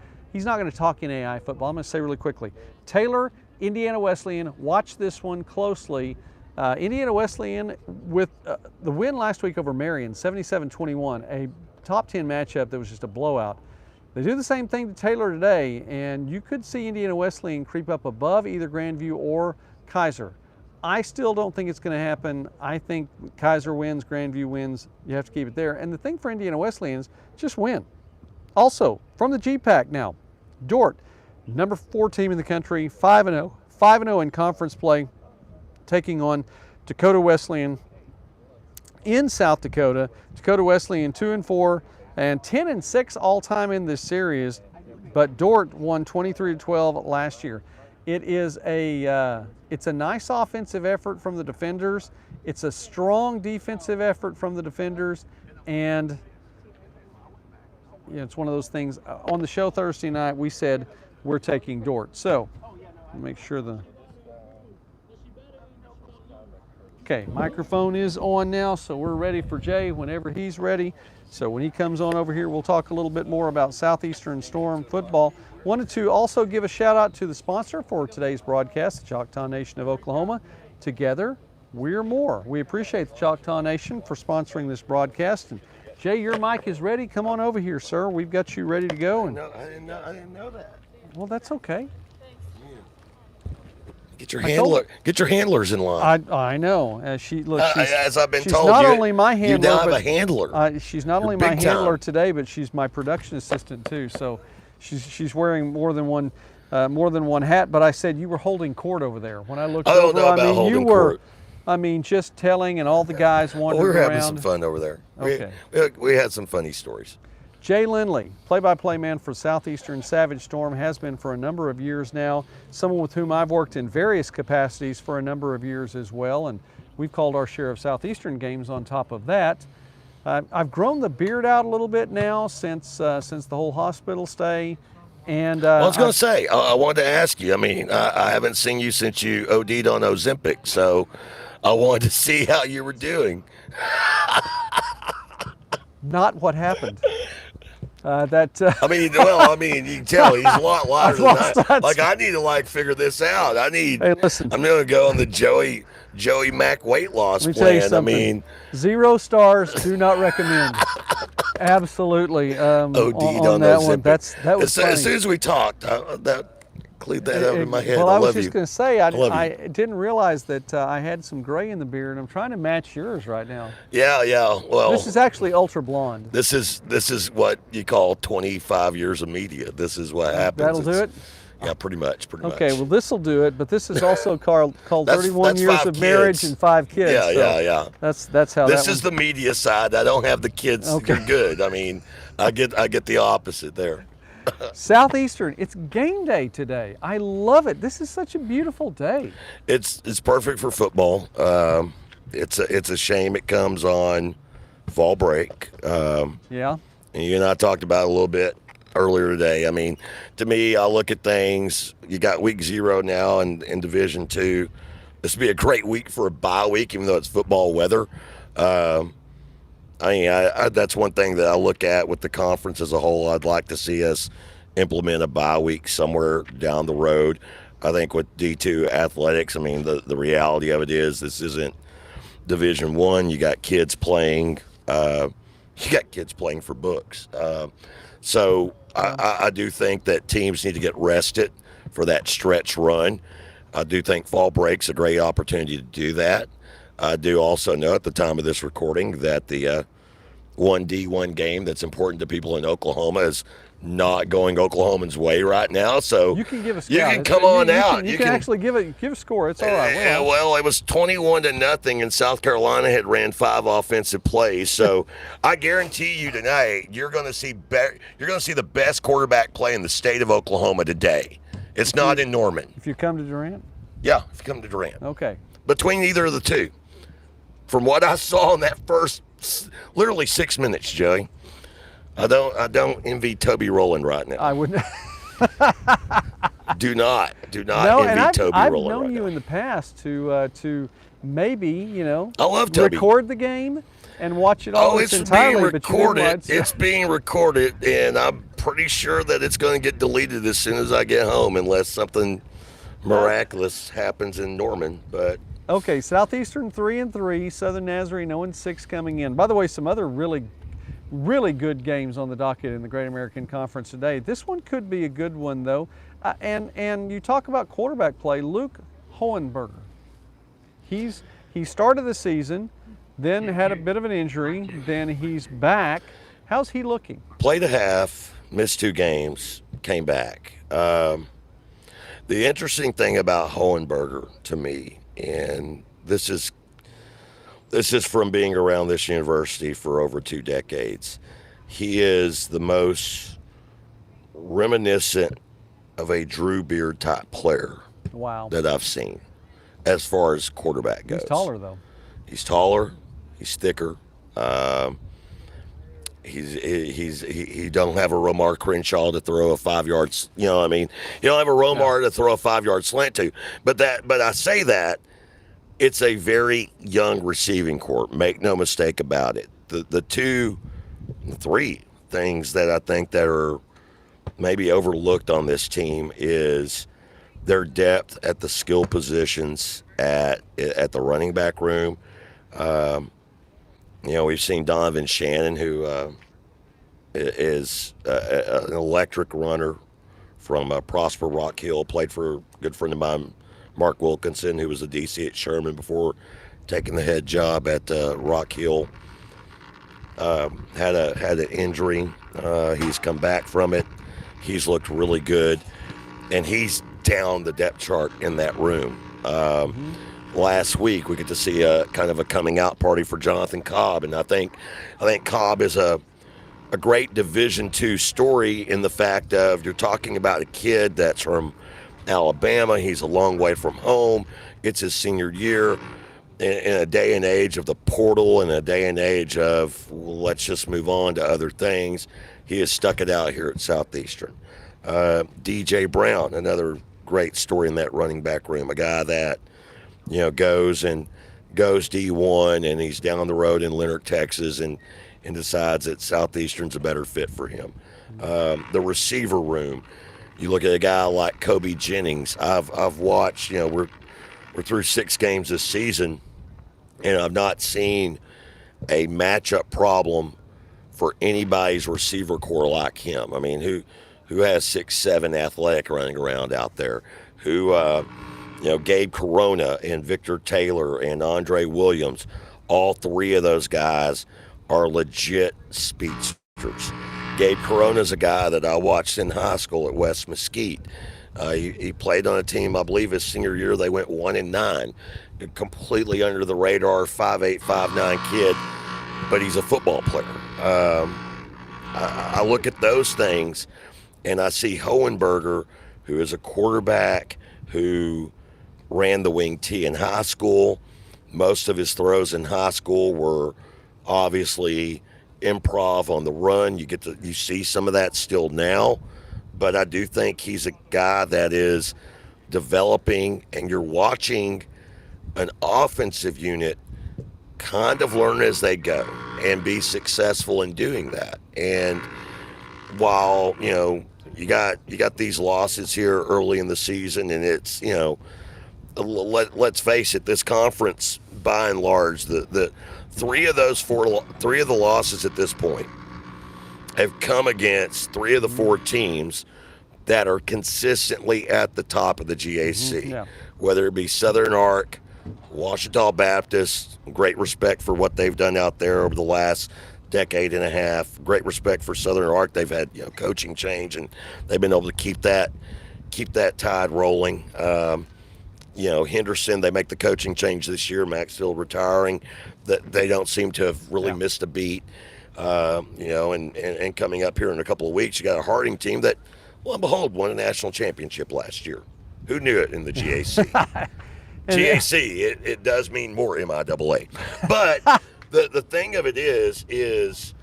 talk NAI football. I'm gonna say really quickly, Taylor Indiana Wesleyan. Watch this one closely. Indiana Wesleyan with the win last week over Marion, 77-21, a top 10 matchup that was just a blowout. They do the same thing to Taylor today, and you could see Indiana Wesleyan creep up above either Grandview or Kaiser. I still don't think it's going to happen. I think Kaiser wins, Grandview wins. You have to keep it there. And the thing for Indiana Wesleyan is just win. Also, from the GPAC now, Durant, number 4 team in the country, 5-0, 5-0 in conference play, taking on Dakota Wesleyan in South Dakota. Dakota Wesleyan 2-4 and 10-6 all time in this series, but Durant won 23-12 last year. It is it's a nice offensive effort from the defenders. It's a strong defensive effort from the defenders, and it's one of those things. On the show Thursday night, we said we're taking Durant. So make sure Okay, microphone is on now, so we're ready for Jay whenever he's ready. So when he comes on over here, we'll talk a little bit more about Southeastern Storm football. Wanted to also give a shout out to the sponsor for today's broadcast, the Choctaw Nation of Oklahoma. Together, we're more. We appreciate the Choctaw Nation for sponsoring this broadcast. And Jay, your mic is ready. Come on over here, sir. We've got you ready to go. And I didn't know that. Well, that's okay. Get your handlers in line. I know. As I've been she's told, not only my handler, you now have but a handler. She's not only You're my big handler time. today, but she's my production assistant too. So she's wearing more than one hat. But I said you were holding court over there when I looked I don't over. know about you holding were. court. I mean, just telling, and all the guys wandering We were having around. some fun over there. Okay. We had some funny stories. Jay Lindley, play-by-play man for Southeastern Savage Storm, has been for a number of years now. Someone with whom I've worked in various capacities for a number of years as well, and we've called our share of Southeastern games on top of that. I've grown the beard out a little bit now since the whole hospital stay. And I was going to say, I wanted to ask you. I mean, I haven't seen you since you OD'd on Ozempic, so I wanted to see how you were doing. Not what happened. I mean, you can tell he's a lot lighter than that. Like, I need to figure this out. Hey, listen. I'm going to go on the Joey Mack weight loss Let me tell you plan. something. I mean, 0 stars, do not recommend. Absolutely. OD'd on that one. That was funny. as soon as we talked, cleared that out in my head. Well, I I was love just you. going to say, love I you. didn't realize that I had some gray in the beard. I'm trying to match yours right now. Yeah. Well, This is actually ultra blonde. This is what you call 25 years of media. This is what happens. That'll do it? Yeah, pretty much. Okay, well, this will do it, but this is also called That's 31 years 5 of marriage kids. and 5 kids. Yeah, so yeah. That's how This that is the media side. I don't have the kids. Okay. They're good. I mean, I get the opposite there. Southeastern, it's game day today. I love it. This is such a beautiful day. It's perfect for football. It's a shame it comes on fall break. Yeah. And you and I talked about it a little bit earlier today. I mean, to me, I look at things. You got week 0 now in Division II. This would be a great week for a bye week, even though it's football weather. That's one thing that I look at with the conference as a whole. I'd like to see us implement a bye week somewhere down the road. I think with D2 athletics, I mean, the reality of it is this isn't Division I. You got kids playing. You got kids playing for books. So I do think that teams need to get rested for that stretch run. I do think fall break's a great opportunity to do that. I do also know at the time of this recording that the 1D1 game that's important to people in Oklahoma is not going Oklahomans' way right now. So You can give a scout. you can come on out. You can actually give a score. It's all right. Yeah, well, it was 21-0, and South Carolina had ran 5 offensive plays. So I guarantee you tonight, you're going to see the best quarterback play in the state of Oklahoma today. It's not in Norman. If you come to Durant? Yeah, if you come to Durant. Okay. Between either of the two. From what I saw in that first, literally 6 minutes, Joey, I don't envy Toby Rowland right now. I wouldn't. Do not No, envy and Toby I've Rowland known right you now. in the past to maybe, I love Toby. record the game and watch it all it's entirely. being But you didn't recorded. watch- It's being recorded, and I'm pretty sure that it's going to get deleted as soon as I get home, unless something miraculous happens in Norman, but Okay, Southeastern 3-3, Southern Nazarene 0-6 coming in. By the way, some other really good games on the docket in the Great American Conference today. This one could be a good one though. And you talk about quarterback play, Luke Hohenberger. He started the season, then had a bit of an injury, then he's back. How's he looking? played a half, missed 2 games, came back. The interesting thing about Hohenberger to me, and this is from being around this university for over 2 decades, he is the most reminiscent of a Drew Beard type player that I've seen as far as quarterback goes. He's taller though. He's taller. He's thicker. He don't have a Romar Crenshaw to throw a 5-yard. You know what I mean? You don't have a Romar to throw a 5-yard slant to. But I say that it's a very young receiving corps. Make no mistake about it. The 3 things that I think that are maybe overlooked on this team is their depth at the skill positions at the running back room. We've seen Donovan Shannon, who is an electric runner from Prosper Rock Hill, played for a good friend of mine, Mark Wilkinson, who was a DC at Sherman before taking the head job at Rock Hill. Had an injury. He's come back from it. He's looked really good, and he's down the depth chart in that room. Last week we get to see a kind of a coming out party for Jonathan Cobb, and I think Cobb is a great Division II story in the fact of you're talking about a kid that's from Alabama. He's a long way from home. It's his senior year. In a day and age of the portal and a day and age of let's just move on to other things, he has stuck it out here at Southeastern. DJ Brown, another great story in that running back room, a guy that goes D1 and he's down the road in Leonard, Texas, and decides that Southeastern's a better fit for him. The receiver room, you look at a guy like Kobe Jennings. I've watched. We're through 6 games this season, and I've not seen a matchup problem for anybody's receiver core like him. I mean, who has 6'7" athletic running around out there? Who Gabe Corona and Victor Taylor and Andre Williams, all 3 of those guys are legit speedsters. Gabe Corona's a guy that I watched in high school at West Mesquite. He played on a team, I believe his senior year, they went 1-9. Completely under the radar, 5'8", 5'9" kid, but he's a football player. I look at those things, and I see Hohenberger, who is a quarterback who ran the wing T in high school. Most of his throws in high school were obviously improv on the run. You see some of that still now, but I do think he's a guy that is developing, and you're watching an offensive unit kind of learn as they go and be successful in doing that. And while you got these losses here early in the season, and it's let's face it, this conference by and large, the 3 of the losses at this point have come against 3 of the 4 teams that are consistently at the top of the GAC, whether it be Southern Arc, Washita Baptist. Great respect for what they've done out there over the last decade and a half. Great respect for Southern Arc. They've had coaching change, and they've been able to keep that tide rolling. Henderson, they make the coaching change this year. Maxfield retiring. That they don't seem to have really missed a beat. And coming up here in a couple of weeks, you got a Harding team that, lo and behold, won a national championship last year. Who knew it in the GAC? GAC, it does mean more MIAA. But the thing of it is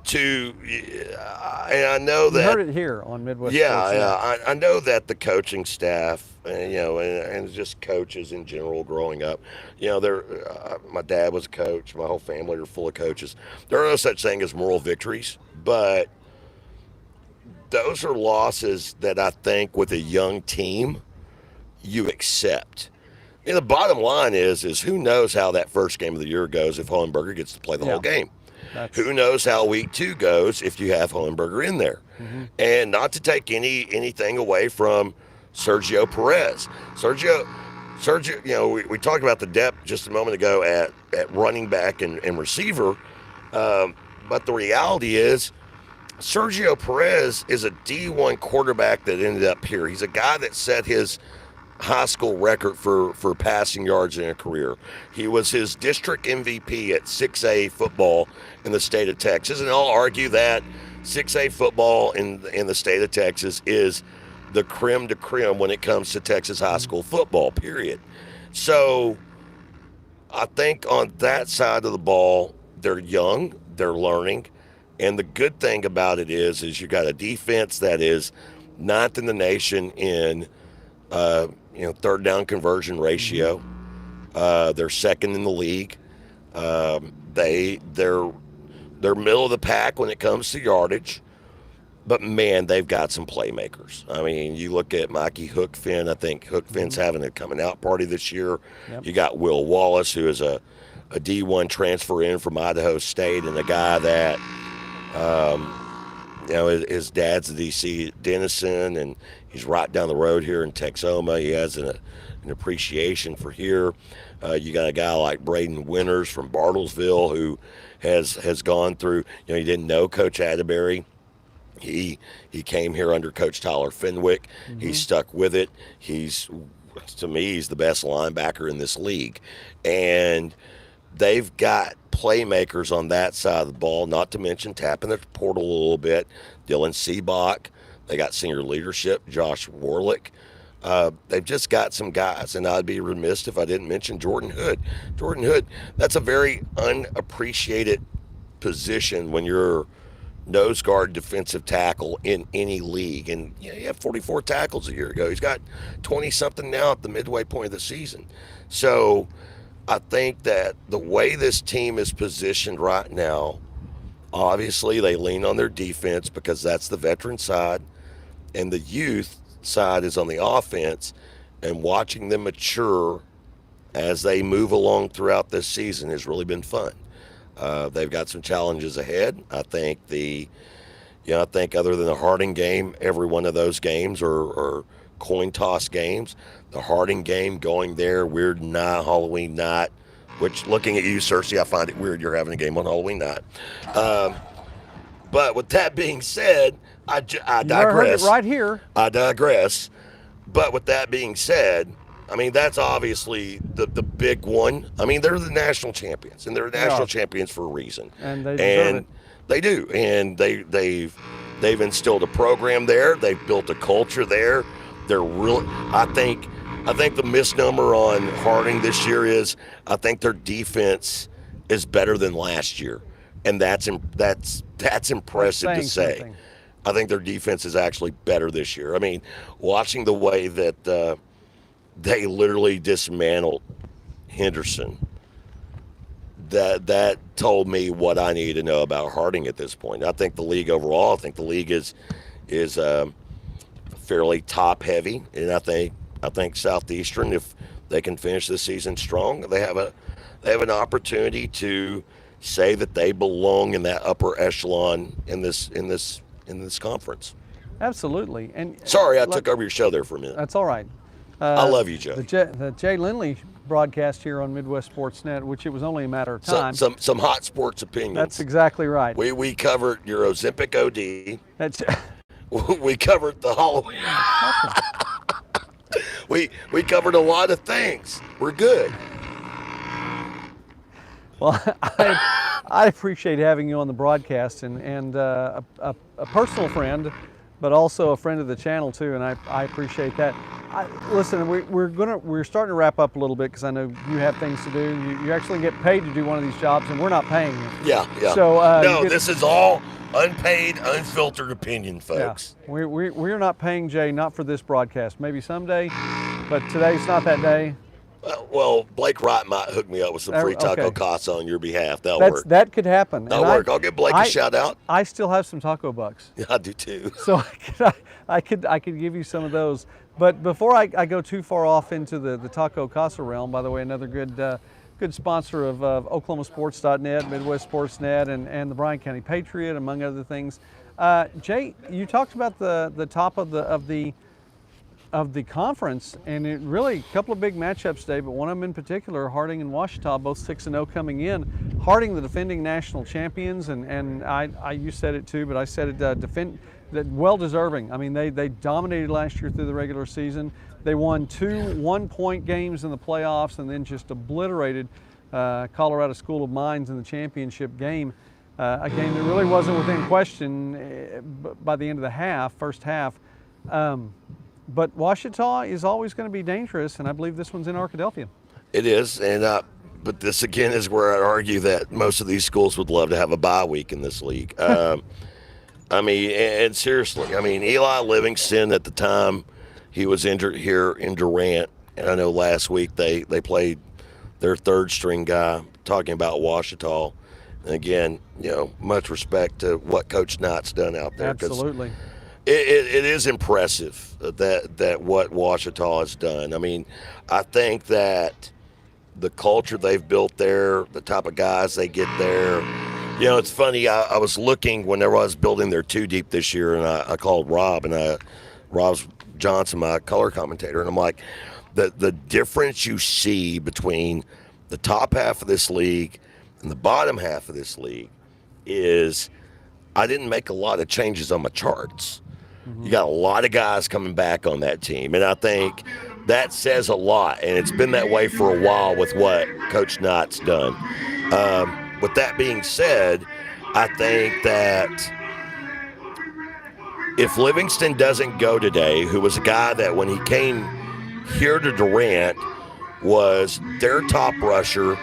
to, and I know that. You heard it here on Midwest. I know that the coaching staff, and just coaches in general growing up, my dad was a coach, my whole family are full of coaches. There are no such thing as moral victories, but those are losses that I think with a young team you accept. And the bottom line is who knows how that first game of the year goes if Hohenberger gets to play the whole game. Who knows how week 2 goes if you have Hohenberger in there. And not to take anything away from Sergio Perez. Sergio, you know, we talked about the depth just a moment ago at running back and receiver. But the reality is Sergio Perez is a D1 quarterback that ended up here. He's a guy that set his high school record for passing yards in a career. He was his district MVP at 6A football in the state of Texas. And I'll argue that 6A football in the state of Texas is the creme de creme when it comes to Texas high school football, period. So I think on that side of the ball, they're young, they're learning. And the good thing about it is you got a defense that is 9th in the nation in third down conversion ratio. They're 2nd in the league. They're middle of the pack when it comes to yardage. But man, they've got some playmakers. I mean, you look at Mikey Hookfin. I think Hookfin's having a coming out party this year. Yep. You got Will Wallace, who is a D1 transfer in from Idaho State, and a guy that his dad's a DC Denison, and he's right down the road here in Texoma. He has an appreciation for here. You got a guy like Braden Winters from Bartlesville who has gone through. You know, he didn't know Coach Atterbury. He came here under Coach Tyler Fenwick. He stuck with it. To me, he's the best linebacker in this league, and they've got playmakers on that side of the ball, not to mention tapping the portal a little bit. Dylan Seabach. They got senior leadership, Josh Warlick. They've just got some guys, and I'd be remiss if I didn't mention Jordan Hood. Jordan Hood, that's a very unappreciated position when you're nose guard defensive tackle in any league. And you have 44 tackles a year ago. He's got 20-something now at the midway point of the season. So I think that the way this team is positioned right now, obviously they lean on their defense because that's the veteran side, and the youth side is on the offense, and watching them mature as they move along throughout this season has really been fun. They've got some challenges ahead. I think other than the Harding game, every one of those games are coin toss games. The Harding game going there, weird night, Halloween night, which looking at you, Cersei, I find it weird you're having a game on Halloween night. But with that being said, I digress. Heard it right here. I digress. But with that being said, I mean, that's obviously the big one. I mean, they're the national champions, and they're national champions for a reason. And they deserve it. They do. And they've instilled a program there. They've built a culture there. They're really, I think the misnomer on Harding this year is I think their defense is better than last year. And that's impressive to say. Something. I think their defense is actually better this year. I mean, watching the way that they literally dismantled Henderson, that told me what I need to know about Harding at this point. I think the league overall, I think the league is fairly top heavy, and I think Southeastern, if they can finish the season strong, they have an opportunity to say that they belong in that upper echelon in this conference. Absolutely. And sorry, I took over your show there for a minute. That's all right. I love you, Joe. The Jay Lindley broadcast here on Midwest Sportsnet, which it was only a matter of time. Some hot sports opinions. That's exactly right. We covered your Ozempic OD. We covered the Halloween. we covered a lot of things. We're good. Well, I appreciate having you on the broadcast, and a personal friend, but also a friend of the channel too, and I appreciate that. Listen, we're starting to wrap up a little bit because I know you have things to do. You actually get paid to do one of these jobs, and we're not paying you. Yeah. So this is all unpaid, unfiltered opinion, folks. Yeah. We're not paying Jay, not for this broadcast. Maybe someday, but today's not that day. Well, Blake Wright might hook me up with some free taco okay. casa on your behalf. That'll work. That could happen. That'll work. I'll give Blake a shout out. I still have some taco bucks. Yeah, I do too. So I could give you some of those. But before I go too far off into the taco casa realm, by the way, another good sponsor of OklahomaSports.net, MidwestSportsNet, and the Bryan County Patriot, among other things. Jay, you talked about the top of the conference, and it really a couple of big matchups today, but one of them in particular, Harding and Ouachita, both 6-0 coming in. Harding, the defending national champions, and you said it too, but I said it, well deserving. I mean, they dominated last year through the regular season. They won 2 one-point games in the playoffs, and then just obliterated Colorado School of Mines in the championship game. A game that really wasn't within question by the end of the first half. But Ouachita is always going to be dangerous, and I believe this one's in Arkadelphia. It is, and but this again is where I'd argue that most of these schools would love to have a bye week in this league. I mean, and seriously, I mean, Eli Livingston at the time he was injured here in Durant, and I know last week they played their third string guy. Talking about Ouachita, and again, much respect to what Coach Knight's done out there. Absolutely. It is impressive that what Ouachita has done. I mean, I think that the culture they've built there, the type of guys they get there. It's funny. I was looking whenever I was building their 2 deep this year, and I called Rob, and Rob Johnson, my color commentator, and I'm like, the difference you see between the top half of this league and the bottom half of this league is I didn't make a lot of changes on my charts. You got a lot of guys coming back on that team, and I think that says a lot, and it's been that way for a while with what Coach Knight's done. With that being said, I think that if Livingston doesn't go today, who was a guy that when he came here to Durant was their top rusher,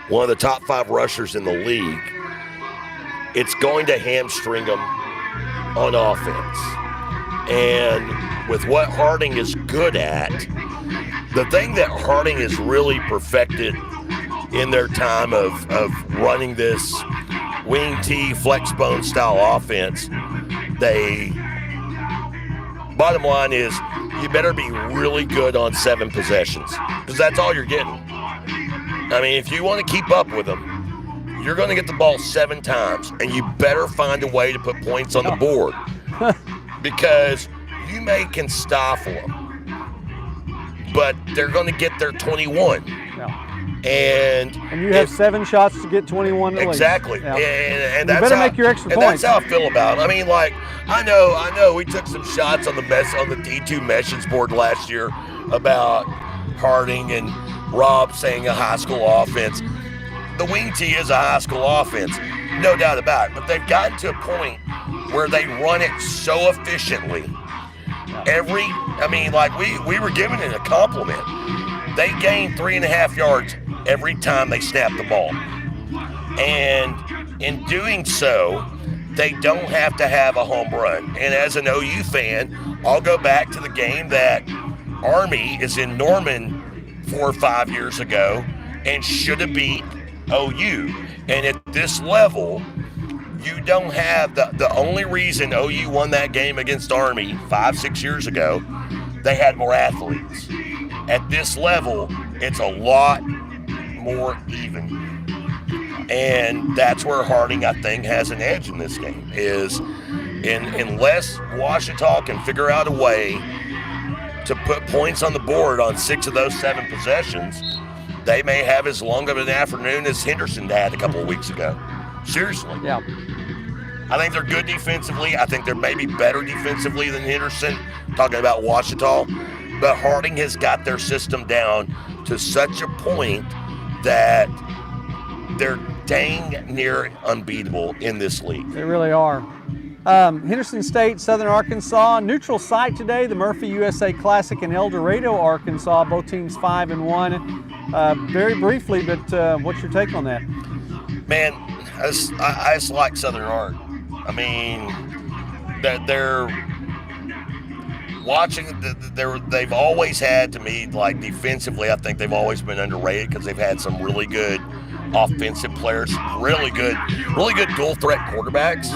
one of the top 5 rushers in the league, it's going to hamstring them on offense. And with what Harding is good at, the thing that Harding has really perfected in their time of running this wing T flex bone style offense, bottom line is you better be really good on 7 possessions, because that's all you're getting. I mean, if you want to keep up with them, you're going to get the ball 7 times, and you better find a way to put points on the board. Because you can stifle them, but they're going to get their 21. Yeah. And you have 7 shots to get 21 at exactly. least. Yeah. And you that's better make your extra and points. That's how I feel about it. I mean, like, I know we took some shots on the D2 message board last year about Harding and Rob saying a high school offense. The wing T is a high school offense, no doubt about it. But they've gotten to a point where they run it so efficiently. We were giving it a compliment. They gain 3.5 yards every time they snap the ball. And in doing so, they don't have to have a home run. And as an OU fan, I'll go back to the game that Army is in Norman 4 or 5 years ago and should have beat OU. And at this level, you don't have the only reason OU won that game against Army 5-6 years ago, they had more athletes. At this level, it's a lot more even. And that's where Harding, I think, has an edge in this game, is unless Ouachita can figure out a way to put points on the board on 6 of those 7 possessions, they may have as long of an afternoon as Henderson had a couple of weeks ago. Seriously. Yeah. I think they're good defensively. I think they're maybe better defensively than Henderson, talking about Ouachita. But Harding has got their system down to such a point that they're dang near unbeatable in this league. They really are. Henderson State, Southern Arkansas, neutral site today, the Murphy USA Classic in El Dorado, Arkansas. Both teams 5-1. Very briefly, but what's your take on that? Man, I just like Southern Ark. I mean, that they're watching, they've always had, to me, like defensively, I think they've always been underrated because they've had some really good offensive players, really good dual threat quarterbacks.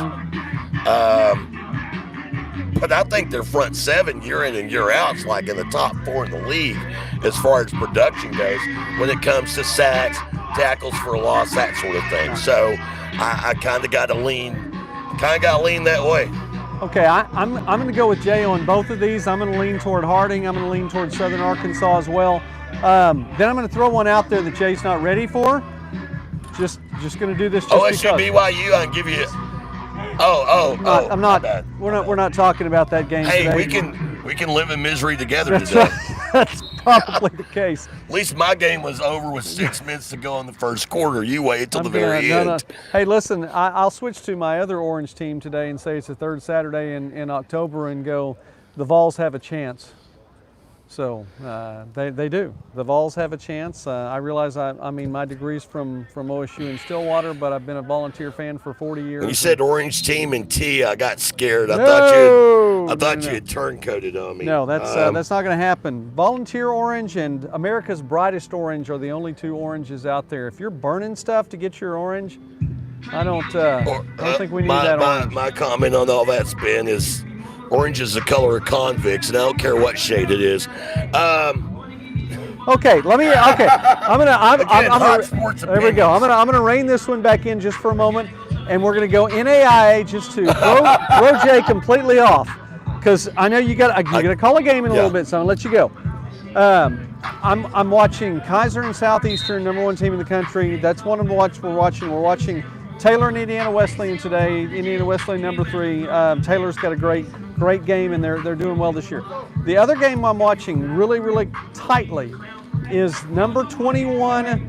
But I think their front seven year in and year out is like in the top 4 in the league as far as production goes when it comes to sacks, tackles for loss, that sort of thing. So I kind of got to lean that way. Okay, I'm going to go with Jay on both of these. I'm going to lean toward Harding. I'm going to lean toward Southern Arkansas as well. Then I'm going to throw one out there that Jay's not ready for. Just going to do this just OSU because. BYU, I can give you. I'm not. We're not talking about that game Hey, today. we can live in misery together That's today. right. That's probably the case. At least my game was over with 6 minutes to go in the first quarter. You wait till the very end. No. Hey, listen, I'll switch to my other Orange team today and say it's the third Saturday in October and go, the Vols have a chance. So they do. The Vols have a chance. I realize, I mean, my degree's from OSU in Stillwater, but I've been a volunteer fan for 40 years. When you said Orange team and T, I got scared. I thought you had turncoated on me. No, that's not going to happen. Volunteer Orange and America's Brightest Orange are the only two oranges out there. If you're burning stuff to get your orange, I don't think we need that orange. My comment on all that spin is orange is the color of convicts, and I don't care what shade it is. Okay, I'm gonna. There we go. I'm gonna rein this one back in just for a moment, and we're gonna go NAIA just to throw Jay completely off, because I know you're gonna call a game in a little bit, so I'm gonna let you go. I'm watching Kaiser and Southeastern, #1 team in the country. That's one of the watch we're watching. We're watching Taylor and Indiana Wesleyan today. Indiana Wesleyan #3. Taylor's got a great game, and they're doing well this year. The other game I'm watching really tightly is number 23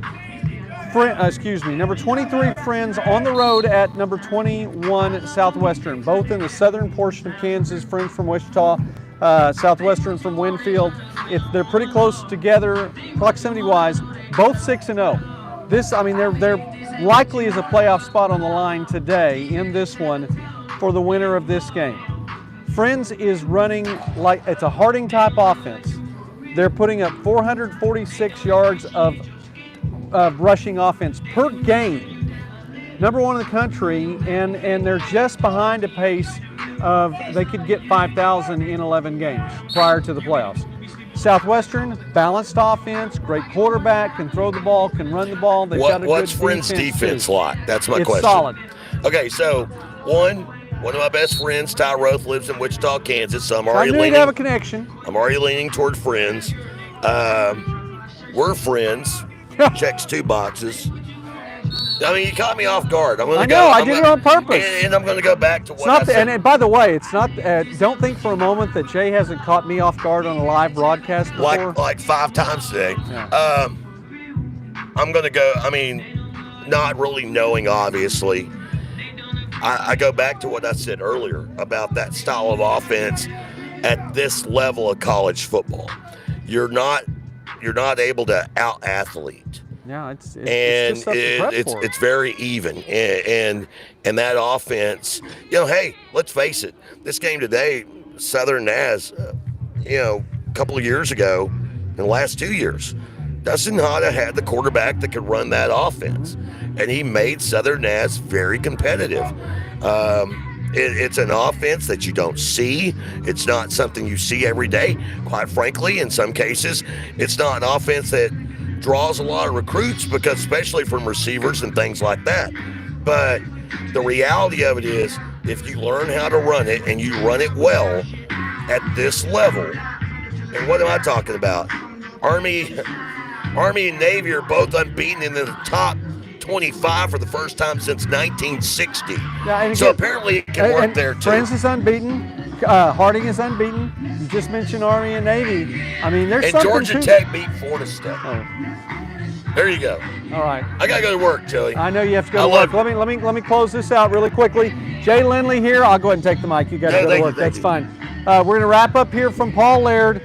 Friends on the road at number 21 Southwestern, both in the southern portion of Kansas. Friends from Wichita, Southwestern from Winfield. They're pretty close together proximity-wise. Both 6-0. They're likely is a playoff spot on the line today in this one for the winner of this game. Friends is running like it's a Harding type offense. They're putting up 446 yards of rushing offense per game. #1 in the country, and they're just behind a pace of they could get 5,000 in 11 games prior to the playoffs. Southwestern, balanced offense, great quarterback, can throw the ball, can run the ball. They've got a what's good Friends' defense like? That's my question. It's solid. Okay, so one of my best friends, Ty Roth, lives in Wichita, Kansas. So I'm already leaning. Have a connection. I'm already leaning toward Friends. We're friends. Checks 2 boxes. I mean, you caught me off guard. I did it on purpose. And I'm going to go back to what I said. And by the way, it's not. Don't think for a moment that Jay hasn't caught me off guard on a live broadcast before. Like 5 times today. Yeah. I'm going to go. I mean, not really knowing, obviously. I go back to what I said earlier about that style of offense at this level of college football. You're not able to out-athlete. Yeah, it's very even, and that offense. Hey, let's face it. This game today, Southern has, a couple of years ago, in the last 2 years, Dustin Hada had the quarterback that could run that offense, and he made Southern Nass very competitive. It's an offense that you don't see. It's not something you see every day. Quite frankly, in some cases, it's not an offense that draws a lot of recruits, because especially from receivers and things like that. But the reality of it is, if you learn how to run it and you run it well at this level, and what am I talking about? Army and Navy are both unbeaten in the top 25 for the first time since 1960. Yeah, so apparently it can work there too. Friends is unbeaten. Harding is unbeaten. You just mentioned Army and Navy. I mean, there's something Georgia Tech beat Florida State. Oh. There you go. All right. I gotta go to work, Joey. I know you have to go to work. Let me close this out really quickly. Jay Lindley here. I'll go ahead and take the mic. You got to go to work. That's fine. We're going to wrap up here from Paul Laird.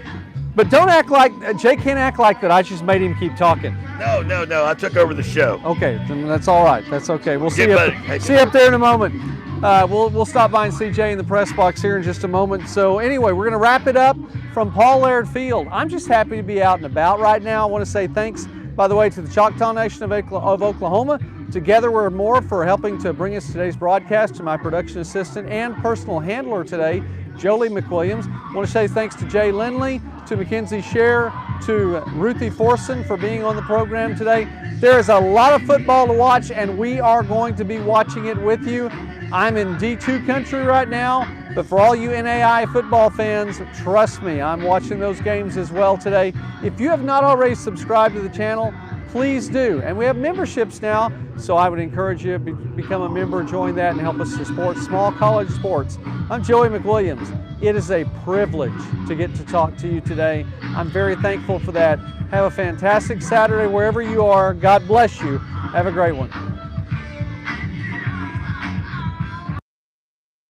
But don't act like, Jay can't act like that I just made him keep talking. No. I took over the show. Okay, then that's all right. That's okay. We'll see Get you up there in a moment. We'll stop by and see Jay in the press box here in just a moment. So anyway, we're going to wrap it up from Paul Laird Field. I'm just happy to be out and about right now. I want to say thanks, by the way, to the Choctaw Nation of Oklahoma. Together We're More for helping to bring us today's broadcast, to my production assistant and personal handler today, Jolie McWilliams. I want to say thanks to Jay Lindley, to Mackenzie Scher, to Ruthie Forson for being on the program today. There is a lot of football to watch, and we are going to be watching it with you. I'm in D2 country right now, but for all you NAI football fans, trust me, I'm watching those games as well today. If you have not already subscribed to the channel, please do. And we have memberships now, so I would encourage you to become a member, join that, and help us to support small college sports. I'm Joey McWilliams. It is a privilege to get to talk to you today. I'm very thankful for that. Have a fantastic Saturday wherever you are. God bless you. Have a great one.